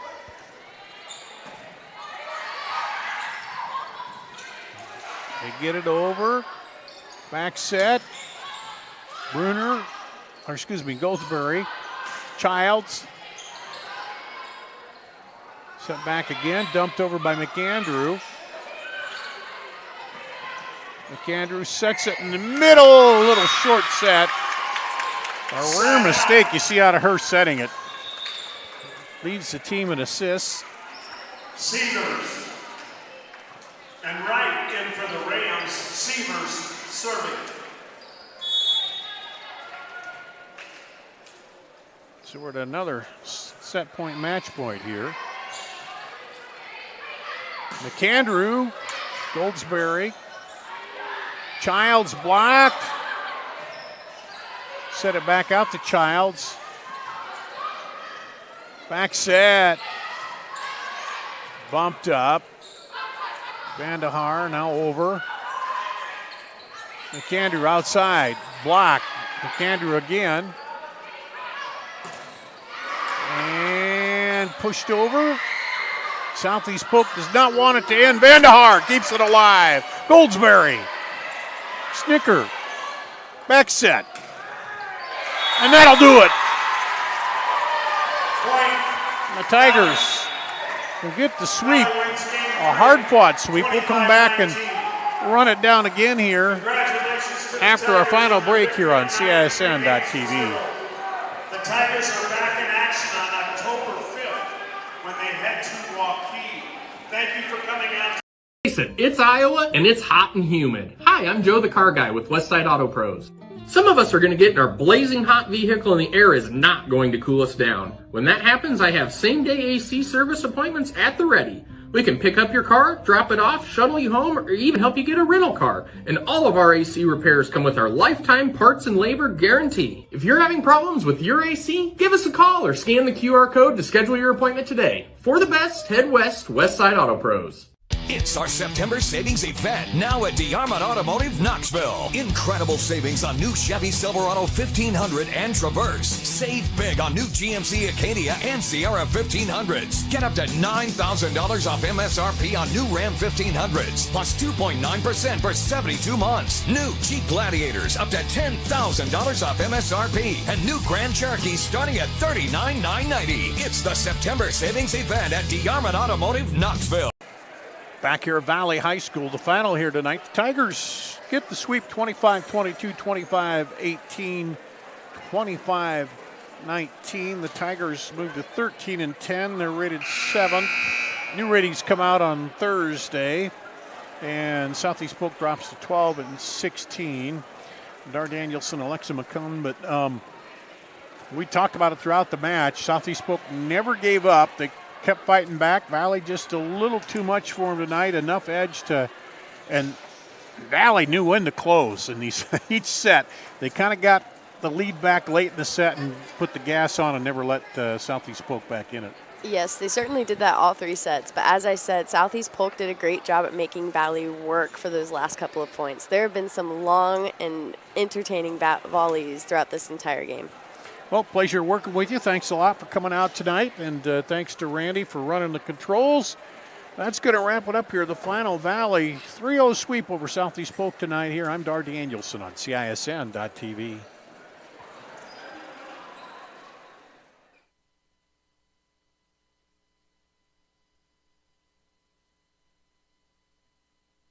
They get it over. Back set. Goldsberry. Childs. Set back again. Dumped over by McAndrew. McAndrew sets it in the middle. A little short set. A rare mistake you see out of her setting it. Leads the team in assists. Severs. And right in for the Rams. Severs serving. So we're at another set point, match point here. McAndrew, Goldsberry. Childs blocked. Set it back out to Childs. Back set. Bumped up. Vandahar now over. McAndrew outside. Blocked. McAndrew again. And pushed over. Southeast Polk does not want it to end. Vandahar keeps it alive. Goldsberry. Snicker. Back set. And that'll do it. And the Tigers will get the sweep. A hard-fought sweep. We'll come back and run it down again here after our final break here on CISN.TV. The Tigers are back in action on October 5th when they head to Waukee. Thank you for coming out. Face it, it's Iowa and it's hot and humid. Hi, I'm Joe the Car Guy with Westside Auto Pros. Some of us are going to get in our blazing hot vehicle and the air is not going to cool us down. When that happens, I have same-day AC service appointments at the ready. We can pick up your car, drop it off, shuttle you home, or even help you get a rental car. And all of our AC repairs come with our lifetime parts and labor guarantee. If you're having problems with your AC, give us a call or scan the QR code to schedule your appointment today. For the best, head west, Westside Auto Pros. It's our September savings event now at DeArmond Automotive Knoxville. Incredible savings on new Chevy Silverado 1500 and Traverse. Save big on new GMC Acadia and Sierra 1500s. Get up to $9,000 off MSRP on new Ram 1500s, plus 2.9% for 72 months. New Jeep Gladiators up to $10,000 off MSRP, and new Grand Cherokee starting at $39,990. It's the September savings event at DeArmond Automotive Knoxville. Back here at Valley High School, the final here tonight. The Tigers get the sweep 25-22, 25-18, 25-19. The Tigers move to 13-10. They're rated 7th. New ratings come out on Thursday. And Southeast Polk drops to 12-16. Dar Danielson, Alexa McCunn. But we talked about it throughout the match. Southeast Polk never gave up. They kept fighting back. Valley just a little too much for him tonight. Enough edge to, and Valley knew when to close in each set. They kind of got the lead back late in the set and put the gas on and never let Southeast Polk back in it. Yes, they certainly did that all 3 sets. But as I said, Southeast Polk did a great job at making Valley work for those last couple of points. There have been some long and entertaining volleys throughout this entire game. Well, pleasure working with you. Thanks a lot for coming out tonight. And thanks to Randy for running the controls. That's going to wrap it up here. The final Valley 3-0 sweep over Southeast Polk tonight here. I'm Dar Danielson on CISN.TV.